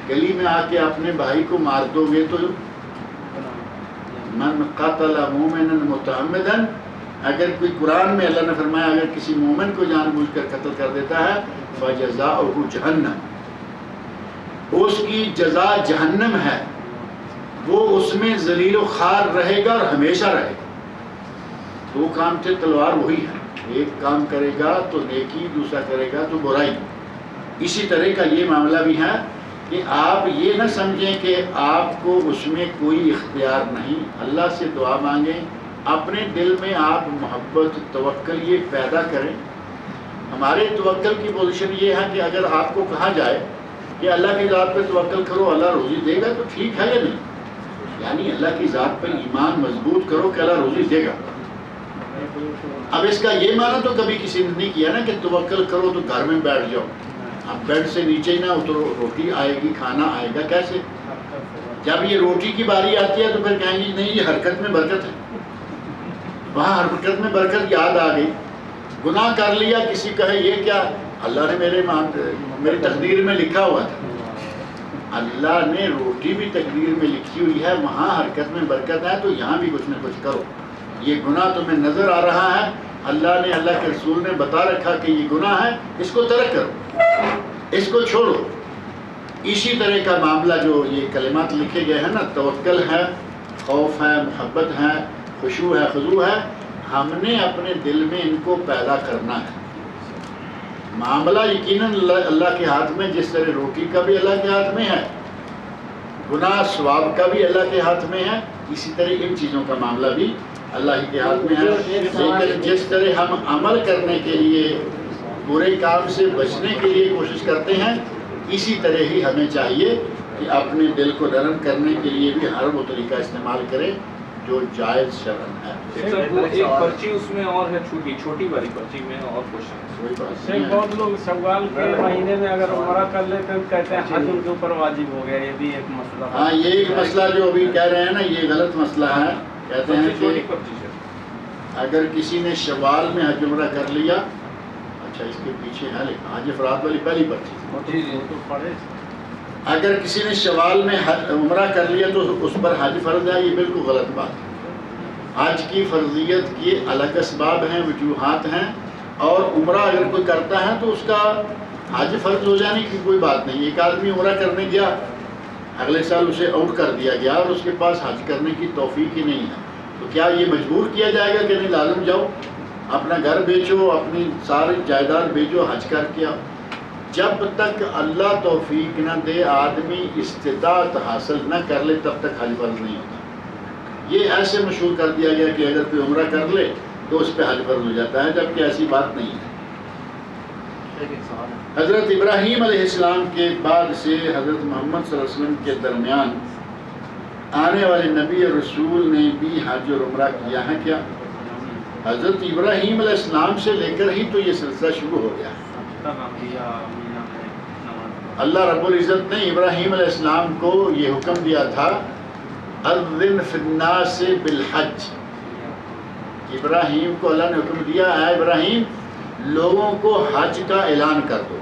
گلی میں آ کے اپنے بھائی کو مار دو گے تو من قتل مومنا متعمدا اگر کوئی قرآن میں اللہ نے فرمایا اگر کسی مومن کو جان بوجھ کر قتل کر دیتا ہے فَجَزَاؤُهُ جَهَنَّمُ، اس کی جزا جہنم ہے، وہ اس میں ذلیل و خوار رہے گا اور ہمیشہ رہے گا۔ دو کام سے تلوار وہی ہے، ایک کام کرے گا تو نیکی، دوسرا کرے گا تو برائی۔ اسی طرح کا یہ معاملہ بھی ہے کہ آپ یہ نہ سمجھیں کہ آپ کو اس میں کوئی اختیار نہیں، اللہ سے دعا مانگیں، اپنے دل میں آپ محبت توکل یہ پیدا کریں۔ ہمارے توکل کی پوزیشن یہ ہے کہ اگر آپ کو کہا جائے کہ اللہ کی ذات پہ توکل کرو اللہ روزی دے گا تو ٹھیک ہے یا نہیں، یعنی اللہ کی ذات پر ایمان مضبوط کرو کہ اللہ روزی دے گا۔ اب اس کا یہ معنی تو کبھی کسی نے نہیں کیا نا کہ توکل کرو تو گھر میں بیٹھ جاؤ، اب بیڈ سے نیچے ہی نہ اترو، روٹی آئے گی، کھانا آئے گا کیسے؟ جب یہ روٹی کی باری آتی ہے تو پھر کہیں گے نہیں یہ حرکت میں برکت ہے، وہاں حرکت میں برکت یاد آ گئی۔ گناہ کر لیا، کسی کہے یہ کیا، اللہ نے میری تقدیر میں لکھا ہوا تھا، اللہ نے روٹی بھی تقدیر میں لکھی ہوئی ہے، وہاں حرکت میں برکت ہے تو یہاں بھی کچھ نہ کچھ کرو۔ یہ گناہ تمہیں نظر آ رہا ہے، اللہ نے، اللہ کے رسول نے بتا رکھا کہ یہ گناہ ہے، اس کو ترک کرو، اس کو چھوڑو۔ اسی طرح کا معاملہ جو یہ کلمات لکھے گئے ہیں نا، توکل ہے، خوف ہے، محبت ہے، خشوع ہے، خضوع ہے، ہم نے اپنے دل میں ان کو پیدا کرنا ہے۔ معاملہ یقیناً اللہ کے ہاتھ میں، جس طرح روٹی کا بھی اللہ کے ہاتھ میں ہے، گناہ ثواب کا بھی اللہ کے ہاتھ میں ہے، اسی طرح ان چیزوں کا معاملہ بھی اللہ ہی کے ہاتھ میں ہے۔ لیکن جس طرح ہم عمل کرنے کے لیے، برے کام سے بچنے کے لیے کوشش کرتے ہیں، اسی طرح ہی ہمیں چاہیے کہ اپنے دل کو نرم کرنے کے لیے بھی ہر وہ طریقہ استعمال کریں جو جائز شرعن ہے۔ ایک پرچی اس میں اور ہے، چھوٹی والی پرچی میں اور کوشچن بہت لوگ شوال کے مہینے میں اگر عمرہ کر لیتے ہیں کہتے ہیں حج ان کے اوپر واجب ہو گیا، یہ بھی ایک مسئلہ ہے۔ ہاں، یہ ایک مسئلہ جو ابھی کہہ رہے ہیں نا، یہ غلط مسئلہ ہے۔ کہتے ہیں کہ اگر کسی نے شوال میں حج عمرہ کر لیا، اچھا اس کے پیچھے ہے لکھا حج افراد والی پہلی پرچی، اگر کسی نے شوال میں عمرہ کر لیا تو اس پر حج فرض ہے، یہ بالکل غلط بات ہے۔ حج کی فرضیت کی الگ اسباب ہیں، وجوہات ہیں، اور عمرہ اگر کوئی کرتا ہے تو اس کا حج فرض ہو جانے کی کوئی بات نہیں۔ ایک آدمی عمرہ کرنے گیا، اگلے سال اسے آؤٹ کر دیا گیا اور اس کے پاس حج کرنے کی توفیق ہی نہیں ہے، تو کیا یہ مجبور کیا جائے گا کہ نہیں لازم جاؤ، اپنا گھر بیچو، اپنی ساری جائیداد بیچو، حج کر کے آؤ؟ جب تک اللہ توفیق نہ دے، آدمی استطاعت حاصل نہ کر لے، تب تک حج فرض نہیں ہوتا۔ یہ ایسے مشہور کر دیا گیا کہ اگر کوئی عمرہ کر لے تو اس پہ حج فرض ہو جاتا ہے، جبکہ ایسی بات نہیں ہے۔ حضرت ابراہیم علیہ السلام کے بعد سے حضرت محمد صلی اللہ علیہ وسلم کے درمیان آنے والے نبی اور رسول نے بھی حج اور عمرہ کیا ہے کیا؟ حضرت ابراہیم علیہ السلام سے لے کر ہی تو یہ سلسلہ شروع ہو گیا ہے۔ اللہ رب العزت نے ابراہیم علیہ السلام کو یہ حکم دیا تھا، اذن فی الناس بالحج۔ ابراہیم کو اللہ نے حکم دیا، اے ابراہیم لوگوں کو حج کا اعلان کر دو،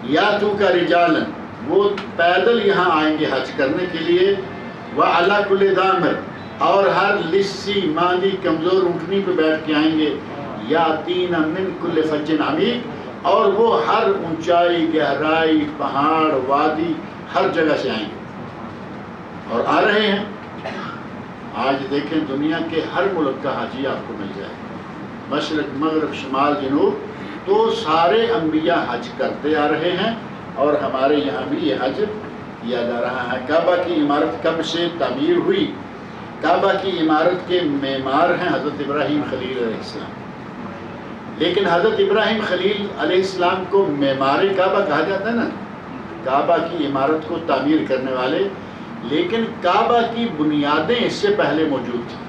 یا تو کا رجالن، وہ پیدل یہاں آئیں گے حج کرنے کے لیے، وعلی کل ضامر، اور ہر لسی ماندی کمزور اونٹنی پہ بیٹھ کے آئیں گے، یاتین من کل فج عمیق، اور وہ ہر اونچائی، گہرائی، پہاڑ، وادی، ہر جگہ سے آئیں گے، اور آ رہے ہیں۔ آج دیکھیں دنیا کے ہر ملک کا حاجی آپ کو مل جائے گا، مشرق مغرب شمال جنوب، تو سارے انبیاء حج کرتے آ رہے ہیں، اور ہمارے یہاں بھی یہ حج کیا جا رہا ہے۔ کعبہ کی عمارت کب سے تعمیر ہوئی؟ کعبہ کی عمارت کے معمار ہیں حضرت ابراہیم خلیل علیہ السلام، لیکن حضرت ابراہیم خلیل علیہ السلام کو معمار کعبہ کہا جاتا ہے نا، کعبہ کی عمارت کو تعمیر کرنے والے، لیکن کعبہ کی بنیادیں اس سے پہلے موجود تھیں۔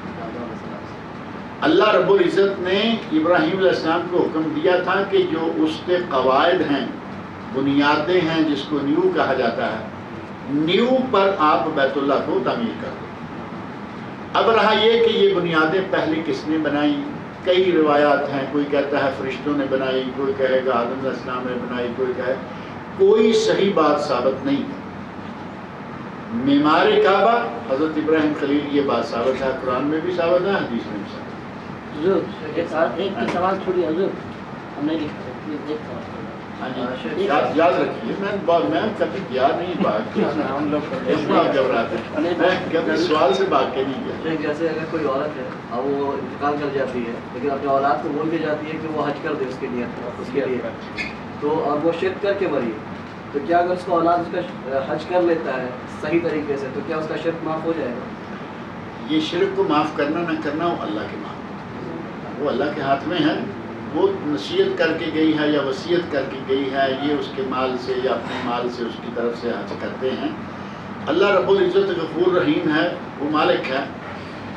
اللہ رب العزت نے ابراہیم علیہ السلام کو حکم دیا تھا کہ جو اس کے قواعد ہیں، بنیادیں ہیں، جس کو نیو کہا جاتا ہے، نیو پر آپ بیت اللہ کو تعمیر کر دو۔ اب رہا یہ کہ یہ بنیادیں پہلے کس نے بنائی، کئی روایات ہیں، کوئی کہتا ہے فرشتوں نے بنائی، کوئی کہے گا آدم علیہ السلام نے بنائی، کوئی کہے، کوئی صحیح بات ثابت نہیں ہے۔ معمار کعبہ حضرت ابراہیم خلیل، یہ بات ثابت ہے، قرآن میں بھی ثابت ہے، حدیث میں بھی ثابت ہے۔ حضور ایک سوال چھوڑیے حضور، ہم نہیں لکھ سکتے، پلیز ایک سوال. ہاں جی، یاد رکھیے میں کبھی گیا نہیں بھاگ کے، ہم لوگ آپ گھبراتے ہیں، میں کبھی سوال سے بھاگ کے نہیں گیا. جیسے اگر کوئی عورت ہے اور وہ انتقال کر جاتی ہے لیکن اپنے اولاد کو بول کے جاتی ہے کہ وہ حج کر دے اس کے لیے، تو اور وہ شرک کر کے مری، تو کیا اگر اس کا اولاد اس کا حج کر لیتا ہے صحیح طریقے سے تو کیا اس کا شرک معاف ہو جائے گا؟ یہ شرک کو معاف کرنا نہ کرنا وہ اللہ کے ہاتھ، وہ اللہ کے ہاتھ میں ہے. وہ نصیحت کر کے گئی ہے یا وصیت کر کے گئی ہے، یہ اس کے مال سے یا اپنے مال سے اس کی طرف سے حج کرتے ہیں. اللہ رب العزت غفور رحیم ہے، وہ مالک ہے.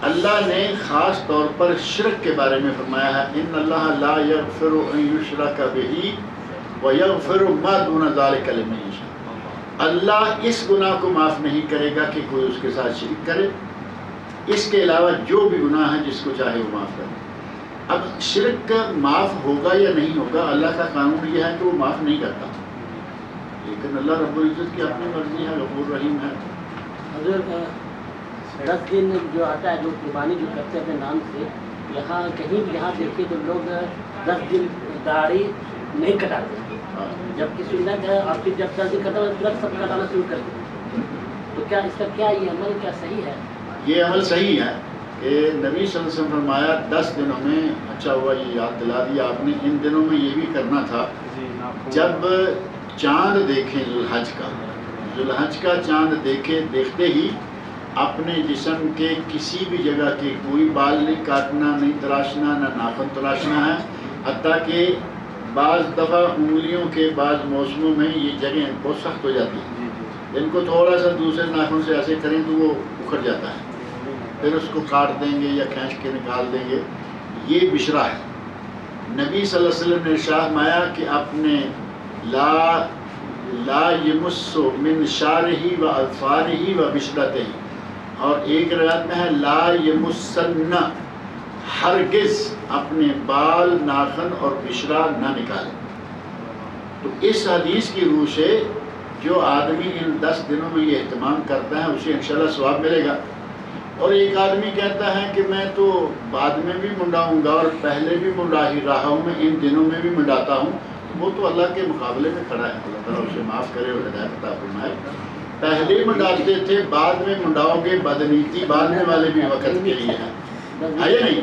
اللہ نے خاص طور پر شرک کے بارے میں فرمایا ہے، ان اللہ لا یغفر ان یشرک بہ ویغفر ما دون ذلک لمن یشاء. اللہ اس گناہ کو معاف نہیں کرے گا کہ کوئی اس کے ساتھ شرک کرے، اس کے علاوہ جو بھی گناہ ہے جس کو چاہے وہ معاف کرے. اب شرک معاف ہوگا یا نہیں ہوگا، اللہ کا قانون یہ ہے کہ وہ معاف نہیں کرتا، لیکن اللہ رب العزت کی اپنی مرضی ہے، غفور رحیم ہے. حضور 10 دن جو آتا ہے، جو قربانی جو کرتے ہیں اپنے نام سے، یہاں کہیں بھی یہاں دیکھیے تو لوگ 10 دن داڑھی نہیں کٹاتے، جبکہ سنت ہے، اور پھر جب 10 دن ختم ہو ترنت سب کٹانا شروع کر دیتے. تو کیا اس کا کیا یہ عمل کیا صحیح ہے؟ یہ عمل صحیح ہے کہ نبی صلی اللہ علیہ وسلم فرمایا 10 دنوں میں، اچھا ہوا یہ یاد دلا دیا آپ نے، ان دنوں میں یہ بھی کرنا تھا جب چاند دیکھیں ذوالحج کا چاند دیکھتے ہی اپنے جسم کے کسی بھی جگہ کے کوئی بال نہیں کاٹنا، نہیں تراشنا، نہ ناخن تراشنا ہے. حتیٰ کہ بعض دفعہ انگلیوں کے بعض موسموں میں یہ جگہیں بہت سخت ہو جاتی ہیں، جن کو تھوڑا سا دوسرے ناخن سے ایسے کریں تو وہ اکھڑ جاتا ہے، پھر اس کو کاٹ دیں گے یا کھینچ کے نکال دیں گے. یہ بشرا ہے. نبی صلی اللہ علیہ وسلم نے ارشاد فرمایا کہ اپنے لا یمس من شعرہ و اظفارہ و بشرتہ، اور ایک روایت میں ہے لا یمسن، ہرگز اپنے بال، ناخن اور بشرا نہ نکالیں. تو اس حدیث کی روح سے جو آدمی ان 10 دنوں میں یہ اہتمام کرتا ہے اسے انشاءاللہ ثواب ملے گا. اور ایک آدمی کہتا ہے کہ میں تو بعد میں بھی منڈاؤں گا اور پہلے بھی منڈا ہی رہا ہوں، میں ان دنوں میں بھی منڈاتا ہوں، وہ تو اللہ کے مقابلے میں کھڑا ہے. اللہ تعالیٰ اسے معاف کرے اور ہدایت عطا فرمائے. پہلے منڈاتے تھے، بعد میں منڈاؤ گے، بدنیتی باندھنے والے بھی وقت کے لیے ہے یا نہیں؟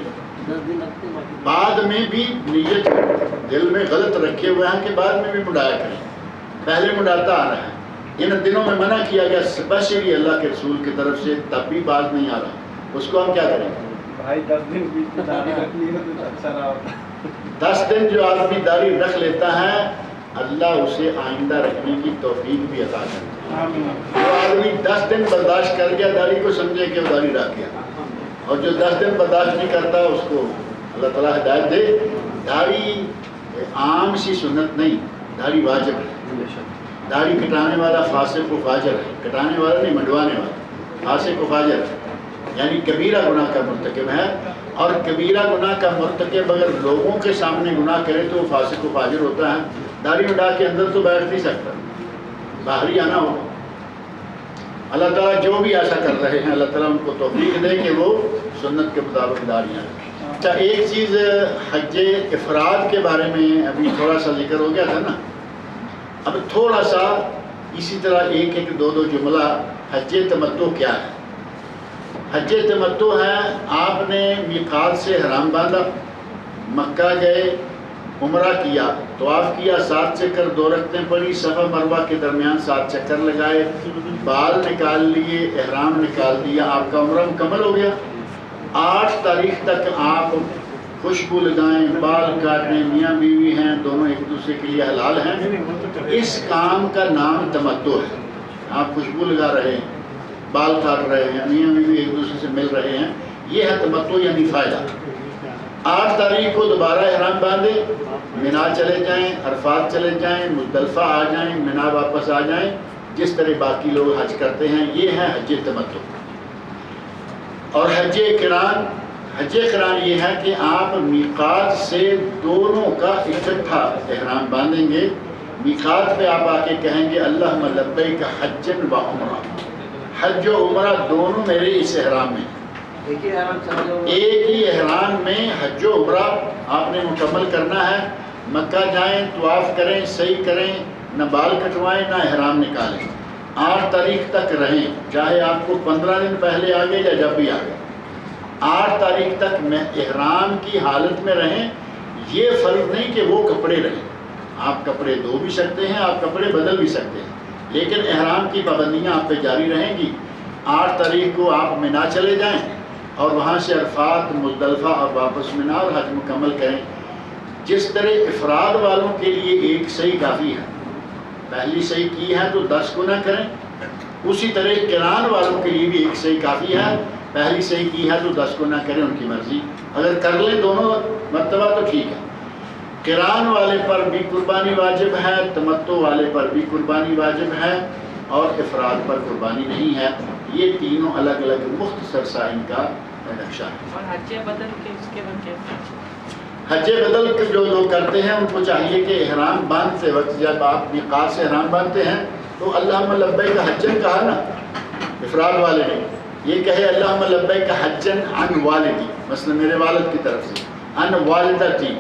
10 دن لگتے ہیں. بعد میں بھی نیت دل میں غلط رکھے ہوئے ہیں کہ بعد میں بھی منڈایا کریں، پہلے منڈاتا آ رہا ہے. ان دنوں میں منع کیا گیا اسپیشلی اللہ کے رسول کی طرف سے، تب بھی باز نہیں آ رہا، اس کو ہم کیا کریں؟ بھائی 10 دن بیچ میں داڑھی رکھ لی ہو تو اچھا رہا ہوتا. 10 دن جو آدمی داڑھی رکھ لیتا ہے اللہ اسے آئندہ رکھنے کی توفیق بھی عطا کرتا ہے. جو آدمی 10 دن برداشت کر گیا داڑھی کو، سمجھے کہ وہ داڑھی رکھ گیا، اور جو 10 دن برداشت نہیں کرتا اس کو اللہ تعالیٰ ہدایت دے. داڑھی عام سی سنت نہیں، داڑھی واجب ہے. داڑھی کٹانے والا فاسق و فاجر ہے، کٹانے والا نہیں منڈوانے والا، فاسق و فاجر ہے، یعنی کبیرہ گناہ کا مرتکب ہے. اور کبیرہ گناہ کا مرتکب اگر لوگوں کے سامنے گناہ کرے تو وہ فاسق و فاجر ہوتا ہے. داڑھی منڈا کے اندر تو بیٹھ نہیں سکتا، باہر ہی آنا ہوگا. اللہ تعالیٰ جو بھی ایسا کر رہے ہیں اللہ تعالیٰ ان کو توفیق دے کہ وہ سنت کے مطابق داڑیاں رکھیں. اچھا ایک چیز حج افراد کے بارے میں ابھی تھوڑا سا ذکر ہو گیا تھا نا، اب تھوڑا سا اسی طرح ایک دو جملہ. حج تمتع کیا ہے؟ حج تمتع ہے آپ نے میقات سے احرام باندھا، مکہ گئے، عمرہ کیا، طواف کیا، 7 چکر 2 رکعتیں پڑھی، صفا مروہ کے درمیان 7 چکر لگائے، بال نکال لیے، احرام نکال دیا، آپ کا عمرہ مکمل ہو گیا. 8 تاریخ تک آپ خوشبو لگائیں، بال کاٹیں، میاں بیوی ہیں دونوں ایک دوسرے کے لیے حلال ہیں. اس کام کا نام تمتع ہے. آپ خوشبو لگا رہے ہیں، بال کاٹ رہے ہیں، میاں بیوی ایک دوسرے سے مل رہے ہیں، یہ ہے تمتع یعنی فائدہ. 8 تاریخ کو دوبارہ احرام باندھیں، مینا چلے جائیں، عرفات چلے جائیں، مزدلفہ آ جائیں، مینا واپس آ جائیں، جس طرح باقی لوگ حج کرتے ہیں. یہ ہے حج تمتع. اور حج قران یہ ہے کہ آپ میقات سے دونوں کا اکٹھا احرام باندھیں گے. میقات پہ آپ آ کے کہیں گے اللہم لبیک حجا و عمرہ، حج و عمرہ دونوں میرے اس احرام میں. ایک ہی احرام سے حج اور ایک ہی احرام میں حج و عمرہ آپ نے مکمل کرنا ہے. مکہ جائیں، طواف کریں، سعی کریں، نہ بال کٹوائیں نہ احرام نکالیں. 8 تاریخ تک رہیں، چاہے آپ کو 15 دن پہلے آ گئے یا جب بھی آ گئے. 8 تاریخ تک میں احرام کی حالت میں رہیں. یہ فرض نہیں کہ وہ کپڑے رہیں، آپ کپڑے دھو بھی سکتے ہیں، آپ کپڑے بدل بھی سکتے ہیں، لیکن احرام کی پابندیاں آپ پہ جاری رہیں گی. 8 تاریخ کو آپ منا چلے جائیں اور وہاں سے عرفات، مزدلفہ اور واپس منا اور حج مکمل کریں. جس طرح افراد والوں کے لیے ایک صحیح کافی ہے، پہلی صحیح کی ہے تو 10 گنا کریں. اسی طرح قران والوں کے لیے بھی ایک صحیح کافی ہے، پہلی صحیح کی ہے تو 10 گنا کریں، ان کی مرضی. اگر کر لیں دونوں مرتبہ تو ٹھیک ہے. قران والے پر بھی قربانی واجب ہے، تمتع والے پر بھی قربانی واجب ہے، اور افراد پر قربانی نہیں ہے. یہ تینوں الگ الگ مختصر سا ان کا نقشہ ہے. اور حج بدل کے اس کے بعد کیسے؟ حج بدل کے جو لوگ کرتے ہیں ان کو چاہیے کہ احرام باندھتے وقت جب آپ میقات سے احرام باندھتے ہیں تو اللہم لبیک حجن کہا نا افراد والے نے. یہ کہے اللہم لبیک حجن عن والدی، مثلا میرے والد کی طرف سے، عن والدتی،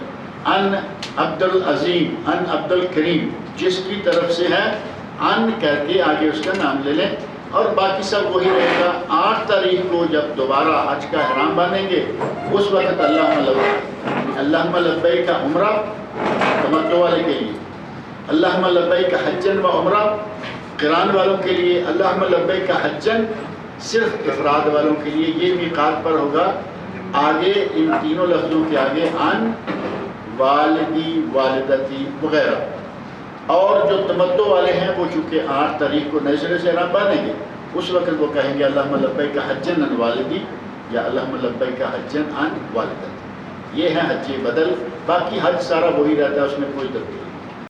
عن عبد العظیم، عن عبد الکریم، جس کی طرف سے ہے عن کر کے آگے اس کا نام لے لیں، اور باقی سب وہی رہے گا. 8 تاریخ کو جب دوبارہ حج کا احرام باندھیں گے اس وقت اللہم لبیک کا عمرہ تمتع والے کے لیے، اللہم لبیک کا حجن و عمرہ قران والوں کے لیے، اللہم لبیک کا حجن صرف افراد والوں کے لیے. یہ میقات پر ہوگا. آگے ان تینوں لفظوں کے آگے عن، والدی، والدتی وغیرہ. اور جو تمتع والے ہیں وہ چونکہ 8 تاریخ کو نئے سرے سے احرام باندھیں گے اس وقت وہ کہیں گے اللہم لبیک کا حجن عن والدی یا اللہم لبیک کا حجن عن والدتی. یہ ہے حج بدل. باقی حج سارا وہی رہتا ہے، اس میں کوئی تبدیلی نہیں.